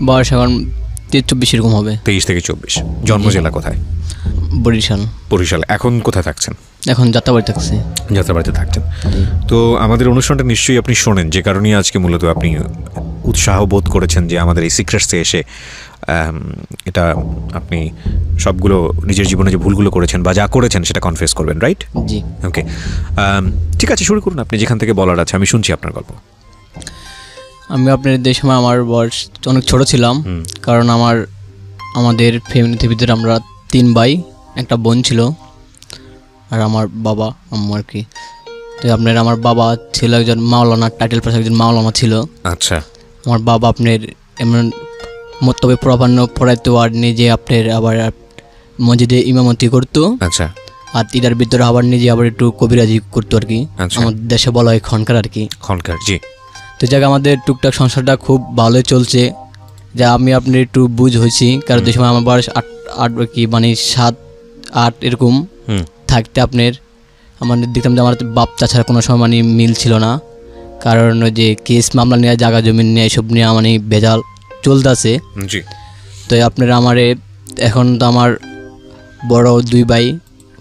বয়স এখন 23-24 এরকম হবে। 23 থেকে 24। জন্ম জেলা কোথায়? বরিশাল। বরিশাল। এখন কোথায় থাকছেন? এখন যাত্রাবাড়ি থাকছি। যাত্রাবাড়িতে থাকছেন। তো আমাদের অনুষ্ঠানটা নিশ্চয়ই আপনি শোনেন, যে কারণেই আজকে মূলত আপনি উৎসাহ বোধ করেছেন যে আমাদের এই সিক্রেটসে এসে এটা আপনি সবগুলো নিজের জীবনে যে ভুলগুলো করেছেন বা যা করেছেন সেটা কনফেস করবেন, রাইট? জি। ওকে, ঠিক আছে, শুরু করুন আপনি যেখান থেকে বলার আছে, আমি শুনছি আপনার গল্প। আমি আপনার যে সময় আমার বয়স অনেক ছোট ছিলাম, কারণ আমাদের ফ্যামিলিতে ভিতরে আমরা 3 ভাই, একটা বোন ছিল, আর আমার বাবা আম্মু আর কি। তো আমার বাবা ছিল একজন মাওলানা, টাইটেল পাস একজন মাওলানা ছিল। আচ্ছা। আমার বাবা আপনার এমন মতবে প্রাধান্য পড়াইতো, আর নিজে আপনার আবার মসজিদে ইমামতি করতো। আচ্ছা। আর এটার ভিতরে আবার নিজে আবার একটু কবিরাজি করতো আর কি। আমাদের দেশে বলা হয় খনকার আর কি। খনকার, জি। তো জায়গা আমাদের টুকটাক সংসারটা খুব ভালোই চলছে, যা আমি আপনার একটু বুঝ হয়েছি। কারণ যে সময় আমার বয়স 8 কি মানে 7-8 এরকম থাকতে আপনার আমাদের দেখতাম যে আমার বাপ চাচার কোনো সময় মানে মিল ছিল না। কারণ ওই যে কেস মামলা নিয়ে, জায়গা জমি নিয়ে, এসব নিয়ে মানে ভেজাল চলতেছে। তো আপনার আমারে এখন তো আমার বড় 2 ভাই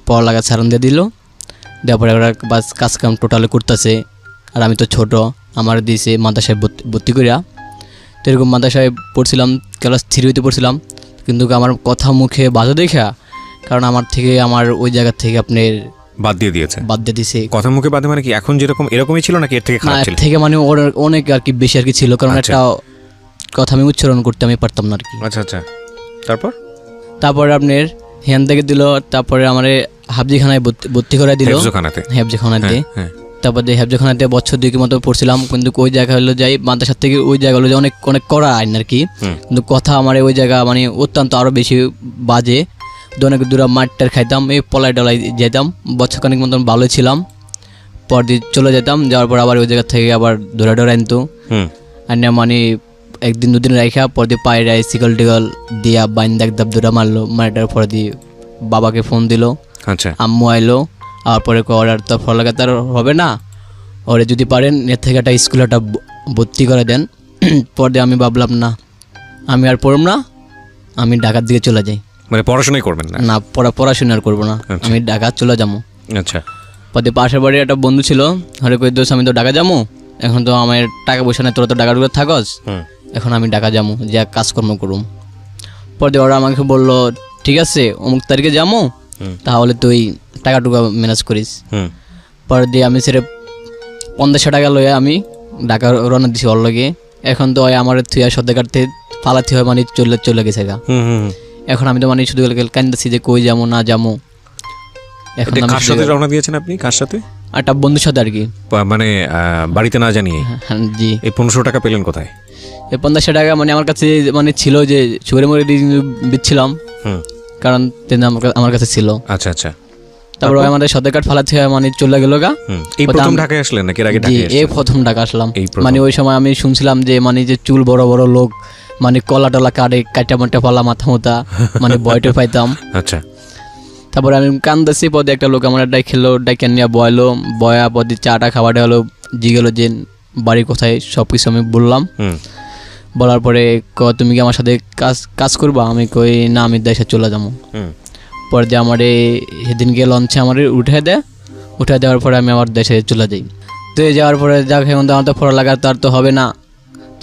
পড়ালেখা ছাড়ন দিয়ে দিল, দেওয়ার পরে ওরা বাস কাজকাম টোটালি করতেছে। আর আমি তো ছোট, আমার দিয়েছে মাদ্রাসায় ভর্তি করিয়া। তো এরকম মাদ্রাসায় পড়ছিলাম, ক্লাস 3 পড়ছিলাম, কিন্তু আমার কথা মুখে বাধা দেখা, কারণ আমার ওই জায়গা থেকে আপনার বাদ দিয়ে দিয়েছে। কথা মুখে বাদে মানে কি এখন যেরকম এরকমই ছিল নাকি এর থেকে খারাপ ছিল? থেকে মানে অনেক আর কি বেশি আর কি ছিল, কারণ একটা কথা আমি উচ্চারণ করতে আমি পারতাম না আর কি। আচ্ছা আচ্ছা। তারপর আপনার হ্যান থেকে দিল, তারপরে আমার হাফজিখানায় ভর্তি করে দিল। হেফজখানাতে তারপরে হেফজখানাতে বছর 2 মতো পড়ছিলাম, কিন্তু ওই জায়গা হলো যাই মাদ্রাসা থেকে ওই জায়গা হলো যে অনেক অনেক কড়া আইন আর কি। কিন্তু কথা আমার ওই জায়গা মানে অত্যন্ত আরও বেশি বাজে। অনেক দূরে মাঠটার খাইতাম, এই পলাই টলাই যেতাম, বছরখানিক মতন ভালো ছিলাম। পর দিয়ে চলে যেতাম, যাওয়ার পর আবার ওই জায়গা থেকে আবার দৌড়া আনতো। আর মানে 1-2 দিন রাখা, পর দিয়ে পায়ে সিকল টিকল দিয়া বাইন দাব দৌড়া মারলো। মারটার পর দিয়ে বাবাকে ফোন দিল, আম্মু আইলো। আর পরে অর্ডার তো পড়ালেখা তার হবে না, ওরে যদি পারেন এর থেকে একটা স্কুলে একটা ভর্তি করে দেন। পর দিয়ে আমি ভাবলাম না, আমি আর পড়ব না, আমি ঢাকার দিকে চলে যাই। মানে পড়াশোনাই করবেন না? না, পড়াশোনা আর করবো না, আমি ঢাকা চলে যাবো। আচ্ছা। পরে পাশের বাড়ির একটা বন্ধু ছিল, হরে কই দোষ আমি তো ঢাকা যাবো, এখন তো আমার টাকা পয়সা নেই, তোরা তো ঢাকা ঢুকে থাকস, এখন আমি ঢাকা যাবো, যা কাজকর্ম করুম। পরে ওরা আমাকে বললো ঠিক আছে অমুক তারিখে যাবো, তাহলে তুই টাকা টুকা ম্যানেজ করিস। পরে দিয়ে আমি সেটা 1500 টাকা লইয়া আমি ঢাকা রওনা দিছি ওর লগে। এখন তো আমার থুয়া সদ্য কাটতে পালাতে হয়, মানে চলে গেছে গা। এখন আমি তো মানে শুধু কান্দাছি যে কই যাবো না যাবো। এখন কার সাথে রওনা দিয়েছেন আপনি? কার সাথে? একটা বন্ধুর সাথে আর কি, মানে বাড়িতে না জানিয়ে? জি। এই 1500 টাকা পেলেন কোথায়? এই 1500 টাকা মানে আমার কাছে মানে ছিল যে সুরে মরে দিচ্ছিলাম, কারণ আমার কাছে ছিল। আচ্ছা আচ্ছা। তারপর আমাদের সদর কার্ড ফালাতে হয়, মানে চলে গেল গা। এই প্রথম ঢাকায় আসলেন নাকি এর আগে ঢাকায় এসেছেন? এই প্রথম ঢাকা আসলাম। মানে ওই সময় আমি শুনছিলাম যে মানে যে চুল বড় বড় লোক, মানে কলা টলা কাটা মাটা পালা মাথা মোতা, মানে বয়টে পাইতাম। আচ্ছা। তারপরে আমি কান্দাছি, পদে একটা লোক আমার ডাইকে নিয়ে বয়লো, বয়া পদে চাটা খাওয়াটা হলো, জিগেলো যে বাড়ি কোথায়, সব কিছু আমি বললাম। বলার পরে তুমি কি আমার সাথে কাজ করবা? আমি কই না, আমি দেশে চলে যাবো। পরে দিয়ে আমার সেদিনকে লঞ্চে আমার উঠে দেওয়ার পরে আমি আমার দেশে চলে যাই। তো যাওয়ার পরে যাক, এখন তো আমার তো পড়ালেখা তার তো হবে না,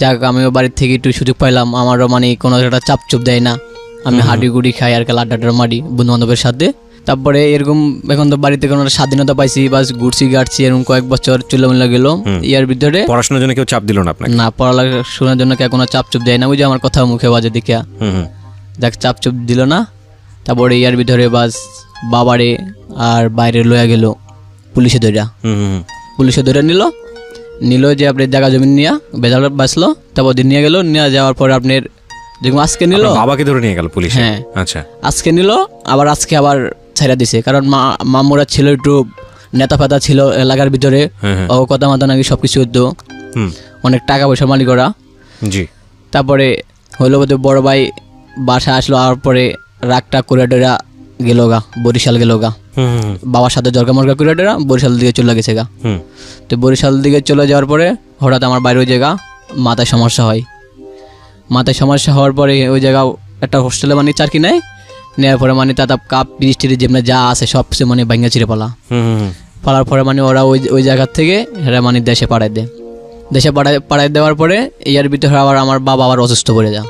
যাক আমিও বাড়ির থেকে একটু সুযোগ পাইলাম, আমারও মানে কোনো একটা চাপ দেয় না, আমি হাঁটি গুড়ি খাই আর কাল আড্ডা মারি বন্ধু বান্ধবের সাথে। তারপরে এরকম এখন তো বাড়িতে কোনো স্বাধীনতা পাইছি, বাস ঘুরছি গাড়ছি, এরকম কয়েক বছর চুলামিলা গেল। ইয়ার ভিতরে পড়াশোনার জন্য কেউ চাপ দিল না আপনাকে? না, পড়াশোনার জন্য কেউ কোনো চাপ দেয় না, ওই যে আমার কথা মুখে বাজে দেখিয়া, যাক চাপ দিল না। তারপরে ইয়ার ভিতরে বাস বাবারে আর বাইরে লইয়া গেল পুলিশে ধরে নিল যে আপনার জায়গা জমি নিয়ে বেজাল বাঁচলো। তারপর নিয়ে গেল, নিয়ে যাওয়ার পরে আপনার দেখুন আজকে নিল, বাবাকে ধরে নিয়ে গেল পুলিশ। হ্যাঁ আচ্ছা। আজকে নিল, আজকে আবার ছাইরা দিছে, কারণ মামুরা ছিল একটু নেতা ফেতা ছিল এলাকার ভিতরে, ও কথা মাথা নাকি সবকিছু হতো, অনেক টাকা পয়সা মালিক ওরা। জি। তারপরে হইলো বড় ভাই বাসা আসলো, আর পরে রাগটা করে ডেরা গেলোগা, বরিশাল গেলোগা, বাবার সাথে জরকা মরকা করে ডেরা বরিশাল দিকে চলে গেছে গা। তো বরিশাল দিকে চলে যাওয়ার পরে হঠাৎ আমার বাইরে ওই জায়গা মাথায় সমস্যা হয়, মাথায় সমস্যা হওয়ার পরে ওই জায়গায় একটা হোস্টেলে মানে চাকরি নেয়, নেওয়ার পরে মানে তার কাপ পিরিস্টিরি যেমনি যা আছে সব কিছু মানে ভাঙ্গা চিরে পালার পরে মানে ওরা ওই জায়গার থেকে এরা মানে দেশে পাঠায় দেয়। দেশে পাঠায় দেওয়ার পরে এর ভিতরে আবার আমার বাবা আবার অসুস্থ পড়ে যায়।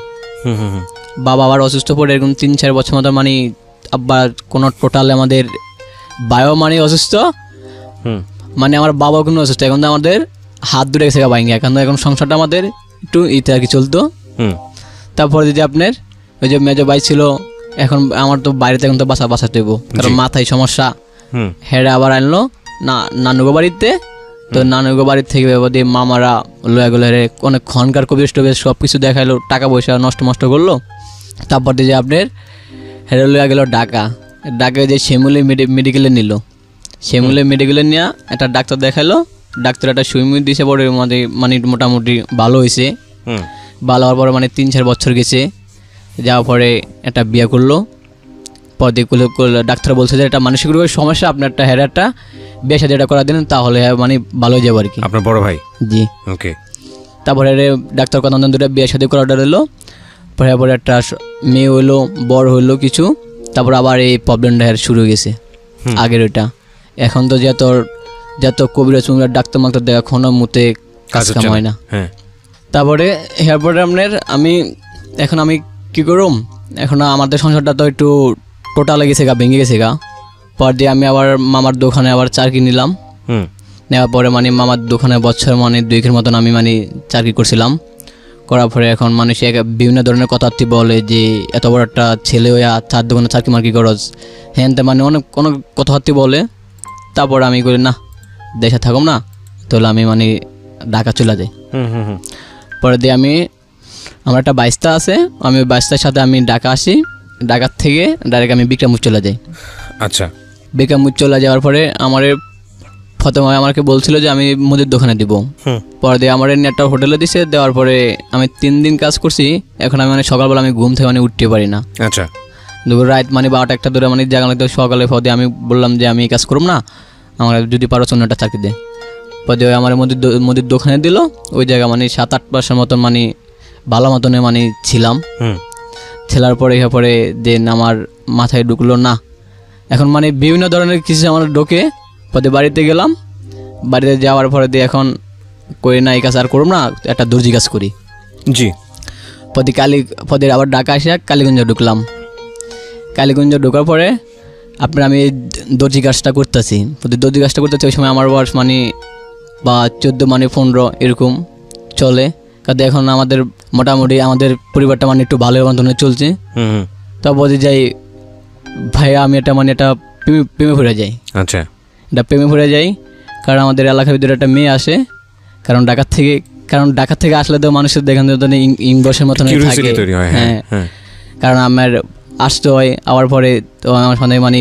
বাবা আবার অসুস্থ পড়ে এরকম 3-4 বছর মতো মানে আবার কোনো টোটাল আমাদের বায়ো মানে অসুস্থ, মানে আমার বাবাও কোনো অসুস্থ। এখন তো আমাদের হাত দূরে গেছে ভাঙ্গে, এখন সংসারটা আমাদের একটু ইতে আর কি চলতো। তারপরে যদি আপনার ওই যে মেজো ভাই ছিল, এখন আমার তো বাইরে এখন তো বাসাতে হইব, কারণ মাথায় সমস্যা। হেরা আবার আনলো নানুগো বাড়িতে, তো নানুগো বাড়ির থেকে মামারা লয়া গেলো, অনেক ক্ষণকার কবির টবির সব কিছু দেখাইলো, টাকা পয়সা নষ্ট করলো। তারপর দিয়ে আপনার হেরা লয়া গেলো ঢাকায় যে শ্যামলী মেডিকেলে নিল, শ্যামলী মেডিকেলে নিয়ে একটা ডাক্তার দেখাইলো। ডাক্তার একটা সুইমিং দিয়েছে, পরে মানে মোটামুটি ভালো হয়েছে। ভালো হওয়ার পরে মানে 3-4 বছর গেছে, যাওয়ার পরে একটা বিয়ে করলো। পরে ডাক্তার বলছে যে এটা মানসিক রোগের সমস্যা, আপনার একটা হের একটা বিয়ে সাথে এটা করা দিন, তাহলে মানে ভালো হয়ে যাবে আর কি। আপনার বড় ভাই? জি। ওকে। তারপরে ডাক্তার কথা দুটো বিয়ে সাথে করাটা রইলো। পরে একটা মেয়ে হইলো, বড় হইলো কিছু। তারপর আবার এই প্রবলেমটা শুরু হয়ে গেছে আগের ওইটা। এখন তো যত কবিরাজ ডাক্তার মাক্তার দেখা কোনো মুতে কাজ কাম হয় না। তারপরে এরপরে আপনার আমি কি করুম, এখন আমাদের সংসারটা তো একটু টোটাল গেছে ভেঙে গেছে পর দিয়ে আমি আবার মামার দোকানে আবার চাকরি নিলাম। নেওয়ার পরে মানে মামার দোকানে বছর মানে 2 মতন আমি মানে চাকরি করছিলাম। করার পরে এখন মানুষ বিভিন্ন ধরনের কথাবার্তি বলে যে এত বড় একটা ছেলে হইয়া 4 দোকানে চাকরি মার্কি করজ, হ্যাঁ আমার অনেক কথাবার্তি বলে। তারপর আমি করি না, দেশে থাকুম না, তাহলে আমি মানে ঢাকা চলে যাই। পরে দিয়ে আমার একটা বাইস্তা আছে, আমি ওই বাইস্তার সাথে আমি ঢাকা আসি। ঢাকার থেকে ডাইরেক্ট আমি বিক্রমপুর চলে যাই। আচ্ছা। বিক্রমপুর চলে যাওয়ার পরে প্রথমে আমাকে বলছিল যে আমি মুদির দোকানে দিব। পরে দিয়ে আমার একটা হোটেলে দিছে, দেওয়ার পরে আমি 3 দিন কাজ করছি। এখন আমি মানে সকালবেলা আমি ঘুম থেকে মানে উঠতে পারি না। আচ্ছা। দুপুর রাত মানে 12টা-1টা ধরে মানে জায়গা লাগতো। সকালে পদে আমি বললাম যে আমি কাজ করব না, আমার যদি পারো অন্য একটা চাকরি দে। পদে আমার মুদির দোকানে দিল। ওই জায়গা মানে 7-8 মাসের মতন মানে ভালো মতনে মানে ছিলাম। ছেলার পরে দেন আমার মাথায় ঢুকলো না, এখন মানে বিভিন্ন ধরনের কিছু আমার ঢোকে। পদে বাড়িতে গেলাম, বাড়িতে যাওয়ার পরে দিয়ে এখন করি না এই কাজ আর করব না, একটা দর্জি কাজ করি। জি। পদে আবার ঢাকা এসে কালীগঞ্জে ঢুকলাম। কালীগঞ্জে ঢোকার পরে আমি দর্জি কাজটা করতেছি। দর্জি কাজটা করতেছি ওই সময় আমার বয়স মানে বা 14 মানে 15 এরকম চলে। কারণ এখন আমাদের মোটামুটি আমাদের পরিবারটা মানে একটু ভালো মতন চলছে। তারপরে যাই ভাইয়া আমি এটা প্রেমে পড়ে যাই। আচ্ছা। এটা প্রেমে পড়ে যাই কারণ আমাদের এলাকার ভিতরে একটা মেয়ে আসে। কারণ ঢাকা থেকে আসলে তো মানুষের দেখেন ইংবসের মতন থাকে। হ্যাঁ, কারণ আমার আসতে হয়। আবার পরে তো আমার সঙ্গে মানে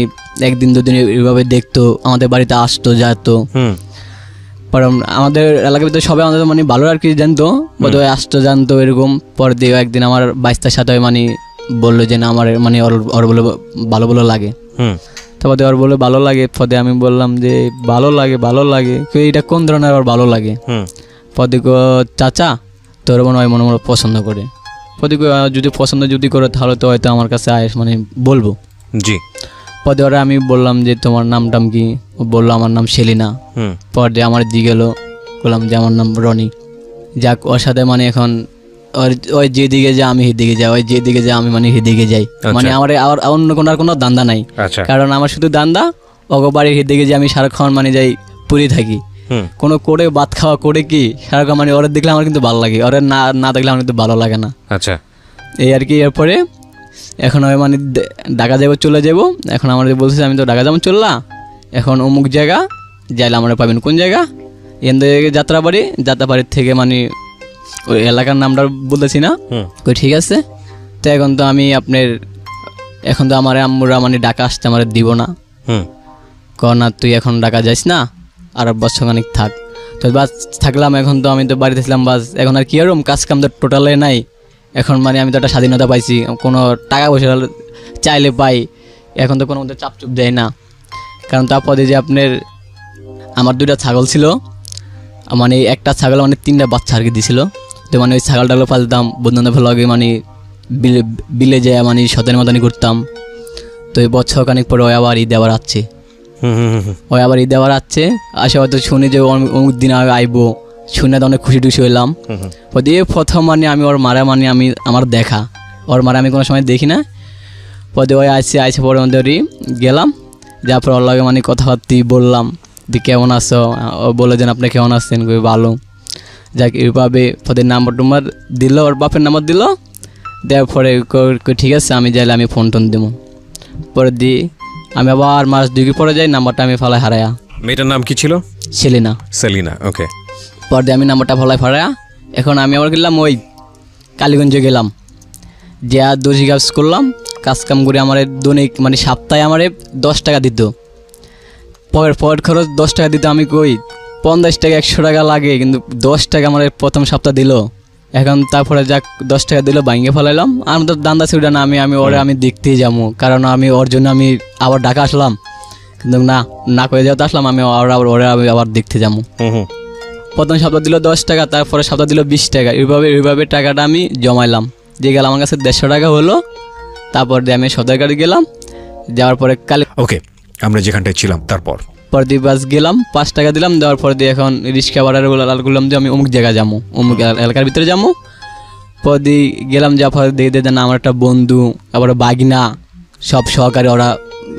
1-2 দিন এইভাবে দেখতো, আমাদের বাড়িতে আসতো যেতো। কারণ আমাদের এলাকার ভিতরে সবাই আমাদের মানে ভালো আর কি জানতো, বোধহয় আসতো জানতো এরকম। পরে দিয়ে একদিন আমার বাইস্তার সাথে মানে বললো যে না আমার মানে ওর বলে ভালো লাগে। তারপরে ওর বলে ভালো লাগে। পদে আমি বললাম যে ভালো লাগে এটা কোন ধরনের আবার ভালো লাগে? পদে চাচা তোর মনে হয় মনে পছন্দ করে। পদে যদি পছন্দ করে তাহলে তো হয়তো আমার কাছে মানে বলবো। জি। পদে ওরা আমি বললাম যে তোমার নাম কি? বললো আমার নাম সেলিনা। পরে আমার দিয়ে গেলো, বললাম যে আমার নাম রনি। যাক, ওর সাথে মানে এখন ওই যেদিকে যায় আমি সেদিকে যাই, ওই যেদিকে যায় আমি মানে সেদিকে যাই। মানে আমার অন্য কোনো দান্দা নাই, কারণ আমার শুধু দান্দা অগবাড়ি সেদিকে যে আমি সারাক্ষণ মানে যাই পুরি থাকি। কোনো করে ভাত খাওয়া করে কি সারাক্ষণ মানে ওরা দেখলে আমার কিন্তু ভালো লাগে, ওরা না দেখলে আমার কিন্তু ভালো লাগে না। আচ্ছা, এই আর কি। এরপরে এখন আমি মানে ঢাকা চলে যাবো। এখন আমার বলছে আমি তো ঢাকা যাবো চললা, এখন অমুক জায়গা যাইলে আমরা পাবেন কোন জায়গা? এখান থেকে যাত্রাবাড়ির থেকে মানে ওই এলাকার নামটা বলতেছি না। ঠিক আছে। তো এখন তো আমার আম্মুরা মানে ঢাকা আসতে আমার দিব না, না তুই এখন ঢাকা যাইস না, আর বছরখানিক থাক। তো বাস থাকলাম। এখন তো আমি তো বাড়িতে ছিলাম, বাস এখন আর কি আর কাজ কাম তো টোটালে নাই। এখন মানে আমি তো একটা স্বাধীনতা পাইছি, কোনো টাকা পয়সা চাইলে পাই। এখন তো কোনো মধ্যে চাপচুপ দেয় না। কারণ তারপরে যে আমার 2টা ছাগল ছিল, মানে একটা ছাগল মানে 3টা বাচ্চা আর কি দিয়েছিল। তো মানে ওই ছাগল টাগল পালতাম, বন্ধুবান্ধব লগে মানে বিলে যায় মানে সতের মতনই করতাম। তো এই বছর খানিক পরে ওই আবার ঈদ আবার আসছে, ওই আবার ঈদ আবার আসছে, আসে হয়তো শুনি যে অমুক দিন আইবো, শুনে তো অনেক খুশি টুশি হইলাম। দিয়ে প্রথম মানে আমি ওর মারা মানে আমি আমার দেখা, ওর মারা আমি কোনো সময় দেখি না। পরে ওই আইসে পরে ওদেরই গেলাম, যার পর ওর লগে মানে কথাবার্তি বললাম যে কেমন আছো, ও বলে যেন আপনি কেমন আছেন, ভালো। যাক এইভাবে পরে নাম্বার টুম্বার দিল, ওর বাপের নাম্বার দিল, দেওয়ার পরে ঠিক আছে আমি যাইলে আমি ফোন টোন দেবো। পরে দিই আমি আবার মাস 2 পরে যাই, নাম্বারটা আমি ফলায় হারায়া। মেয়েটার নাম কি ছিল? সেলিনা। সেলিনা, ওকে। পরে আমি নাম্বারটা ফলায় হারায়া, এখন আমি আবার গেলাম ওই কালীগঞ্জে গেলাম, যে আর দর্জি কাজ করলাম, কাজ কাম করে আমার দৈনিক মানে সপ্তাহে আমার 10 টাকা দিত, পকেট খরচ 10 টাকা দিত। আমি কই 50 টাকা 100 টাকা লাগে, কিন্তু 10 টাকা আমার প্রথম সপ্তাহ দিল। এখন তারপরে যাক 10 টাকা দিল, ভাঙিয়ে ফেলাইলাম। আর তো দান্দা ছুটা না, আমি ওরে আমি দেখতেই যাবো, কারণ আমি ওর জন্য আমি আবার ঢাকা আসলাম, কিন্তু না করে যেতে আসলাম আমি ওরে আমি আবার দেখতে যাবো। প্রথম সপ্তাহ দিল 10 টাকা, তারপরে সপ্তাহ দিল 20 টাকা, এইভাবে টাকাটা আমি জমাইলাম। দিয়ে গেলাম আমার কাছে 150 টাকা হলো। তারপর দিয়ে আমি সদরঘাট গেলাম, যাওয়ার পরে ওকে আমরা যেখানটায় ছিলাম তারপর দিয়ে বাস গেলাম, 5 টাকা দিলাম, দেওয়ার পর দিয়ে এখন রিক্সা ভাড়ার করলাম যে আমি অমুক জায়গায় যাবো, অমুক এলাকার ভিতরে যাবো। পর দিয়ে গেলাম, যাওয়ার পর দিয়ে দেন আমার একটা বন্ধু, আবার বাগিনা, সব সহকারী ওরা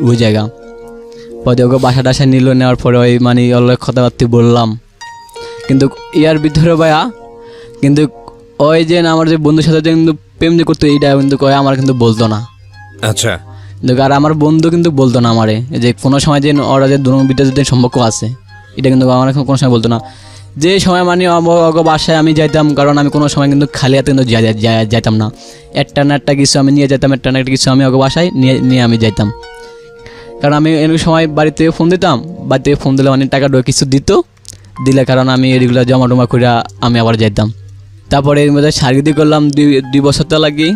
ওই জায়গা। পর দিয়ে ওকে বাসা টাসা নিল, নেওয়ার পরে ওই মানে অনেক কথাবার্তা বললাম। কিন্তু ইয়ার ভিতরে ভাইয়া কিন্তু ওই যে আমার যে বন্ধুর সাথে কিন্তু প্রেম যে করতো, এইটা কিন্তু আমার কিন্তু বলতো না। আচ্ছা। কিন্তু আর আমার বন্ধু কিন্তু বলতো না আমারে যে কোনো সময় যে ওরা যে দুজন বিদ্যা যে সম্পর্ক আছে, এটা কিন্তু আমার কোনো সময় বলতো না। যে সময় মানে বাসায় আমি যাইতাম, কারণ আমি কোনো সময় কিন্তু খালি হাতে কিন্তু যাইতাম না, একটা না একটা কিছু আমি নিয়ে যেতাম, একটা না একটা কিছু আমি ওকে বাসায় নিয়ে আমি যাইতাম। কারণ আমি এরকম সময় বাড়িতে ফোন দিতাম, বাড়িতে ফোন দিলে মানে টাকা কিছু দিলে কারণ আমি এগুলো জমা টমা করে আমি আবার যাইতাম। তারপরে এর মধ্যে সার্গিদি করলাম 2 বছর তো লাগি,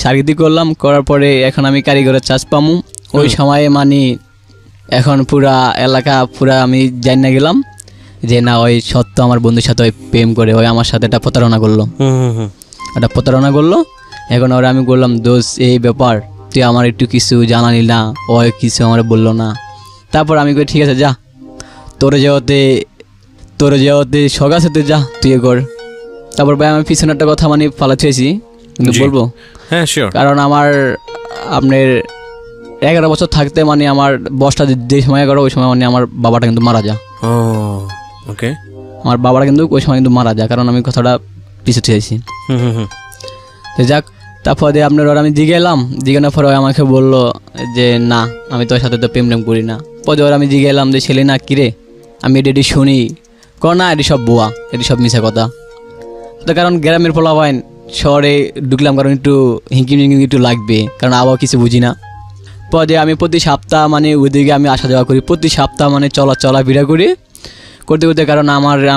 সার্গিদি করলাম, করার পরে এখন আমি কারিগরের চাষ পামু। ওই সময়ে মানে এখন পুরা এলাকা পুরা আমি জানি না গেলাম যে না ওই সত্য আমার বন্ধুর সাথে ওই প্রেম করে ওই আমার সাথে একটা প্রতারণা করলো। এখন ওরা আমি বললাম দোষ এই ব্যাপার, তুই আমার একটু কিছু জানালি না, ওই কিছু আমার বললো না। তারপর আমি কই ঠিক আছে যা, তোরে যাওয়াতে শখ আছে তুই যা, তুই কর। তারপর ভাই আমি পিছনে একটা কথা মানে ফালাচ্ছি, কিন্তু বলবো হ্যাঁ শিওর। কারণ আমার আপনার 11 বছর থাকতে মানে আমার বসটা যে সময় করো ওই সময় মানে আমার বাবাটা কিন্তু মারা যায়। ওকে। আমার বাবাটা কিন্তু ওই সময় কিন্তু মারা যায়, কারণ আমি কথাটা পিছু চেয়েছি। তো যাক, তারপরে আপনার ওরা আমি জিজ্ঞানোর পরে আমাকে বললো যে না আমি তোর সাথে তো প্রেম করি না। পরে ওরা আমি জিজ্ঞালাম যে ছেলে না কিরে, আমি এটি শুনি না এটি সব বোয়া, এটি সব মিশা কথা। তো কারণ গ্রামের পোলাপাইন শহরে ঢুকলাম, কারণ একটু হিঙ্কিম একটু লাগবে, কারণ আবহাওয়া কিছু বুঝি না। পরে আমি প্রতি সপ্তাহ মানে ওইদিকে আমি আসা যাওয়া করি, প্রতি সপ্তাহ মানে চলাফেরা করি করতে, কারণ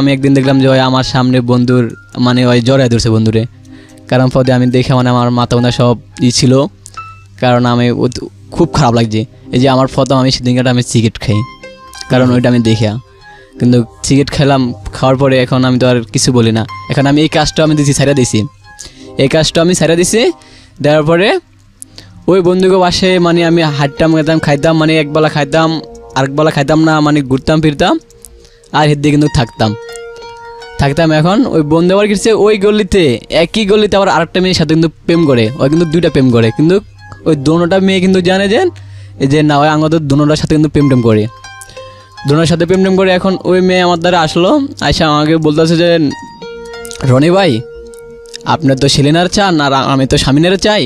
আমি একদিন দেখলাম যে ওই আমার সামনে বন্ধুর মানে ওই জড়ায় ধরছে বন্ধুরে। কারণ পরে আমি দেখে মানে আমার মাথা মাথা সব ছিল, কারণ আমি খুব খারাপ লাগছে। এই যে আমার প্রথম আমি সেদিনকাটা আমি সিগারেট খাই, কারণ ওইটা আমি দেখে, কিন্তু সিগারেট খাওয়ার পরে এখন আমি তো আর কিছু বলি না। এখন আমি এই কাজটা আমি ছাইড়া দিছি, দেওয়ার পরে ওই বন্ধুকে বাসে মানে আমি খাইতাম, মানে একবেলা খাইতাম, আরেকবেলা খাইতাম না, মানে ঘুরতাম ফিরতাম আর হের দিয়ে কিন্তু থাকতাম। এখন ওই বন্ধু আবার গেছে ওই গলিতে, একই গলিতে আবার আরেকটা মেয়ের সাথে কিন্তু প্রেম করে, ওই কিন্তু 2টা প্রেম করে, কিন্তু ওই দোনোটা মেয়ে কিন্তু জানে যে না ওই আমাদের দোনোটার সাথে কিন্তু প্রেম করে, দোনোটার সাথে প্রেম করে। এখন ওই মেয়ে আমার দ্বারা আসলো, আইসা আমাকে বলতেছে যে রনি ভাই আপনার তো সেলিনার চান আর আমি তো স্বামীনের চাই,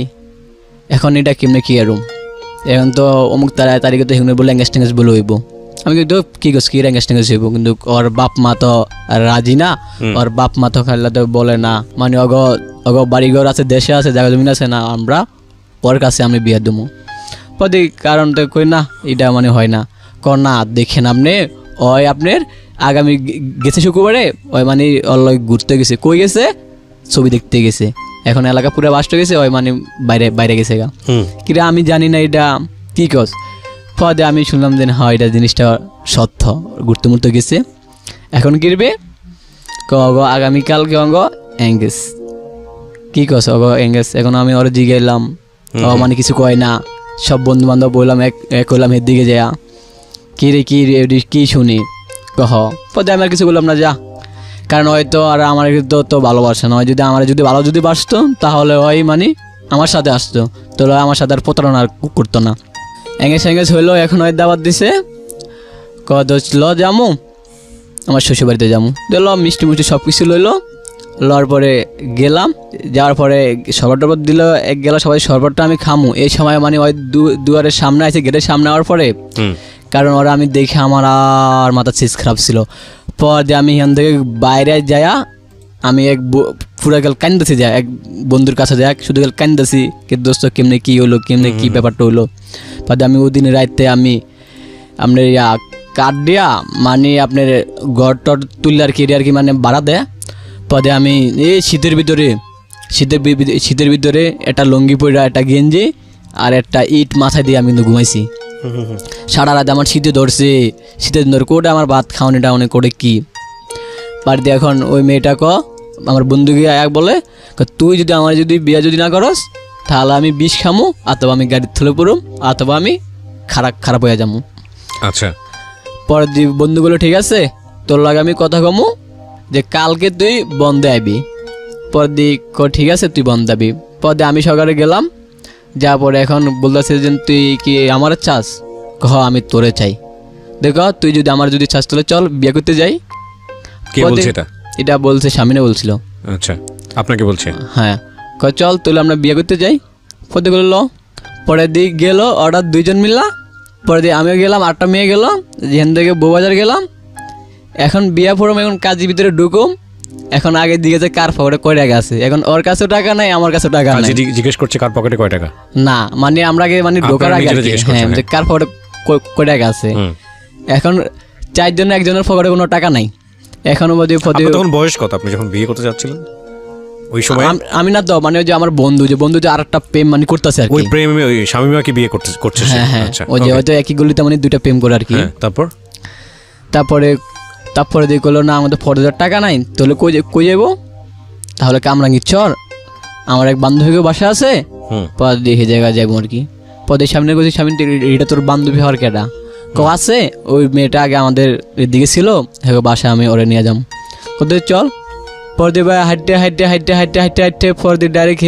এখন এটা কেমনে কি এরম, এখন তো অমুক তারিখে তো হিংনে বলে এঙ্গেজ টেঙ্গেজ বলে হইব। আমি কিন্তু কি করছি কি এঙ্গেজ টেঙ্গেজ হইব, কিন্তু ওর বাপ মা তো রাজি না, ওর বাপ মা তো খাইলে তো বলে না, মানে অগ বাড়িঘর আছে, দেশে আছে, জায়গা জমিন আছে না, আমরা ওর কাছে আমি বিয়ে দেবো। পরে কারণ তো কই না এটা মানে হয় না, না দেখেন আপনি ওই আপনার আগামী গেছে শুক্রবারে ওই মানে ওর ঘুরতে গেছে, কই গেছে ছবি দেখতে গেছে, এখন এলাকা পুরো বাস্ট গেছে, ওই মানে বাইরে গেছে গা, কিরে আমি জানি না এটা কি কস। পরে আমি শুনলাম যে হ্যাঁ এটা জিনিসটা সত্য, ঘুরতে গেছে। এখন কিরবে আগামীকালকে এঙ্গেজ। কি কস এঙ্গেজ? এখন আমি ওরা জিগাইলাম, ও মানে কিছু কয় না। সব বন্ধু বান্ধব বললাম, এক করলাম এর দিকে যা, কি রে কি শুনি কহ। পরে আমি আর কিছু বললাম না, যা। কারণ হয়তো আর আমার তো ভালোবাসে না, যদি আমার যদি বাসতো তাহলে ওই মানে আমার সাথে আসতো, তাহলে আমার সাথে আর প্রতারণা করতো না। এঙ্গেজ হইলো। এখন ওই দাবাত দিছে, ল যামু আমার শ্বশুর বাড়িতে যামু। ল মিষ্টি সব কিছু লইলো। লওয়ার পরে গেলাম, যাওয়ার পরে শরবত টরবত দিল, গেল সবাই, শরবতটা আমি খামু। এই সময় মানে ওই দুয়ারের সামনে আছে, গেটের সামনে হওয়ার পরে, কারণ ওরা আমি দেখে আমার আর মাথা চিজ খারাপ ছিল। পর দিয়ে আমি এখান থেকে বাইরে যাইয়া আমি পুরা গেল কান্দাছি, যায় এক বন্ধুর কাছে যায়, শুধু গেল কান্দাছি কি দোস্ত কেমনে কি হলো, কেমনে কি ব্যাপারটা হইলো। পর আমি ওই দিন রাইতে আমি আপনার কাঠ দিয়া মানে আপনার ঘর টর তুললে আর কি মানে ভাড়া দেয়। পদে আমি এই শীতের ভিতরে একটা লুঙ্গি পরা, একটা গেঞ্জি আর একটা ইট মাথায় দিয়ে আমি কিন্তু ঘুমাইছি। সারা রাত আমার শীতে ধরছে, কোটে আমার ভাত খাওয়ানি টাউনি করে কি বাড়িতে। এখন ওই মেয়েটা আমার বন্ধুকে এক বলে, তুই যদি আমার বিয়ে না করস তাহলে আমি বিষ খামু, অথবা আমি গাড়ির থলে পড়ুম, অথবা আমি খারাপ হয়ে যাবো। আচ্ছা। পরের দিন বন্ধুগুলো, ঠিক আছে তোর লাগে আমি কথা কমু যে কালকে তুই বন্ধে আবি। পর দিক ঠিক আছে তুই বন্ধ আবি। পরে আমি সকালে গেলাম, যাওয়ার পরে এখন বলতেছে যে তুই কি আমার চাস? আমি তোরে চাই। দেখো তুই যদি আমার চাস তাহলে চল বিয়ে করতে যাই। কে বলছে এটা? এটা বলছে স্বামীনে বলছিল। আচ্ছা, আপনাকে বলছে? হ্যাঁ, চল তাহলে আমরা বিয়ে করতে যাই। পরে বললো, পরের দিক গেল ওরা দুইজন মিললা। পরে দিয়ে আমিও গেলাম, 8টা মেয়ে গেল, যেখান থেকে বউবাজার গেলাম। এখন বিয়া পড়ম, এখন কাজের ভিতরে ঢুকুম। এখন আগে দিকে যে কার পকেটে কয় টাকা আছে, এখন ওর কাছেও টাকা নাই, আমার কাছেও টাকা নাই। জিজ্ঞেস করছে কার পকেটে কয় টাকা? না মানে আমরা মানে ঢোকার আগে যে কার পকেটে কয় টাকা আছে। এখন 4 জন, একজনের পকেটে কোনো টাকা নাই। এখন তখন বয়স কত আপনি যখন বিয়ে করতে যাচ্ছিলেন? ওই সময় আমি না তো মানে ওই যে আমার বন্ধু যে আরেকটা প্রেম মানে করতেছে আর কি, ওই প্রেমে ওই স্বামীমাকে বিয়ে করছে। হ্যাঁ, ওই যে হয়তো একই গলিতে মানে 2টা প্রেম করে আর কি। তারপরে দিয়ে করলো, না আমাদের 4000 টাকা নাই, তাহলে কই যাবো? তাহলে কামরাঙ্গি চর, আমার এক বান্ধবীকে বাসা আছে, পরে দেখে জায়গায় যাবো আর কি। পদের সামনে গেছি, স্বামী এটা তোর বান্ধবী হওয়ার কেটা? আছে ওই মেয়েটা আগে আমাদের দিকে ছিল, বাসা আমি ওরে নিয়ে যাম। কোথায় চল। পরে ভাই হাইটে পরে ডাইরেক্ট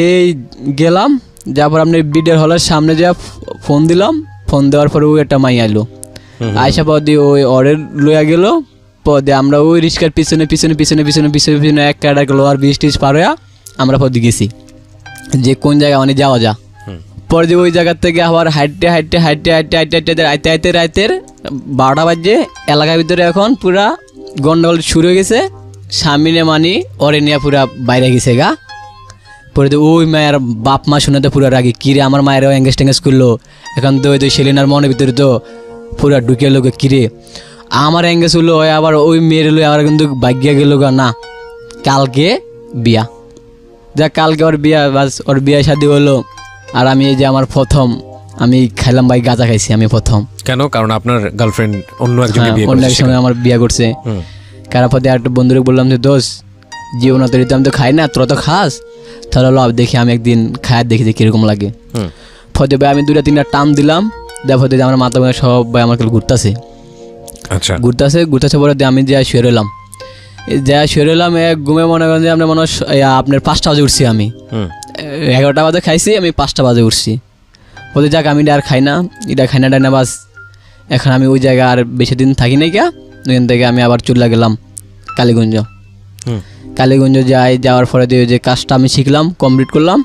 গেলাম। যারপর আপনি বিডের হলের সামনে যা ফোন দিলাম, ফোন দেওয়ার পরে ওই একটা মাই আইলো, আয়সা পর দিয়ে ওই অরে লইয়া গেল। পদে আমরা ওই রিক্সার পিছনে এক কাটা গেলো, আর 20-30 পার হইয়া আমরা পদে গেছি যে কোন জায়গা মানে যাওয়া যা। পরে দিয়ে ওই জায়গার থেকে আবার হাইটে আইতে রাইতের 12টা বাজে। এলাকার ভিতরে এখন পুরা গন্ডগোল শুরু হয়ে গেছে। স্বামীনে মানি ওরে নিয়ে পুরা বাইরে গেছে গা। পরে তো ওই মায়ের বাপ মা শুনে তো পুরা রাগি, কিরে আমার মায়েরও এঙ্গেজ টেঙ্গেজ করলো। এখন তো ওই সেলিনার মনের ভিতরে তো পুরা ঢুকে লোক, কিরে আমার এঙ্গেজ হলো, আবার ওই মেয়ের হলো, আবার কিন্তু ভাগ্যা গেল গা। না, কালকে বিয়া, যা কালকে ওর বিয়া, বাস ওর বিয়া শাদী হলো। আর আমি এই যে আমার প্রথম আমি খাইলাম ভাই, গাঁজা খাইছি আমি প্রথম। কেন? কারণ আপনার গার্লফ্রেন্ড অন্য একজনের সঙ্গে আমার বিয়া করছে। কারা পথে একটা বন্ধুরে বললাম যে দোষ জীবন তো আমি তো খাই না, তোরা তো খাস, তাহলে লব দেখি আমি একদিন খায় দেখি যে কিরকম লাগে। ফতে ভাই আমি 2-3টা টান দিলাম, দেখ ফতে আমার মাথা ভাঙা সব ভাই আমার ঘুরতেছে। আচ্ছা, ঘুরতেছে পরে আমি যা শুয়ে রইলাম। এক ঘুমে মনে করেন যে আপনার আপনার 5টা বাজে উঠছি আমি। 11টা বাজে খাইছি, আমি 5টা বাজে উঠছি। বলতে যাক আমি আর খাই না, এটা খাই না বাস। এখন আমি ওই জায়গায় আর বেশি দিন থাকি নাই, ওইখান থেকে আমি আবার চলে গেলাম কালীগঞ্জ। যাওয়ার পরে যে কাজটা আমি শিখলাম, কমপ্লিট করলাম।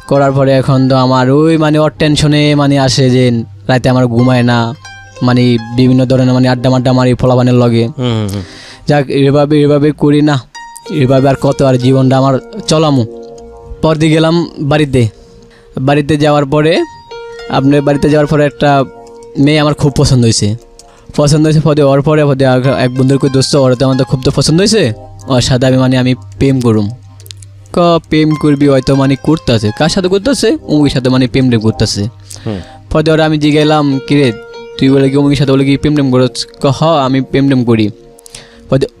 করার পরে এখন তো আমার ওই মানে ওর টেনশনে মানে আসে যে রাতে আমার ঘুমায় না, মানে বিভিন্ন ধরনের মানে আড্ডা মারি ফলাবানের লগে। যাক এভাবে করি না, এভাবে আর কত আর জীবনটা আমার চলামু। পরদিন গেলাম বাড়িতে যাওয়ার পরে একটা মেয়ে আমার খুব পছন্দ হয়েছে। ওর পরে এক বন্ধুর কই দোস্ত, ওর তো আমাদের খুব তো পছন্দ হয়েছে, ওর সাথে আমি প্রেম করুম। প্রেম করবি হয়তো মানে করতেছে, কার সাথে করতেছে? অমুকের সাথে মানে প্রেম করতেছে। পরে ওরা আমি জিগাইলাম, কিরে তুই বলে কি অমুকের সাথে বলে কি প্রেম করছ? আমি প্রেম করি।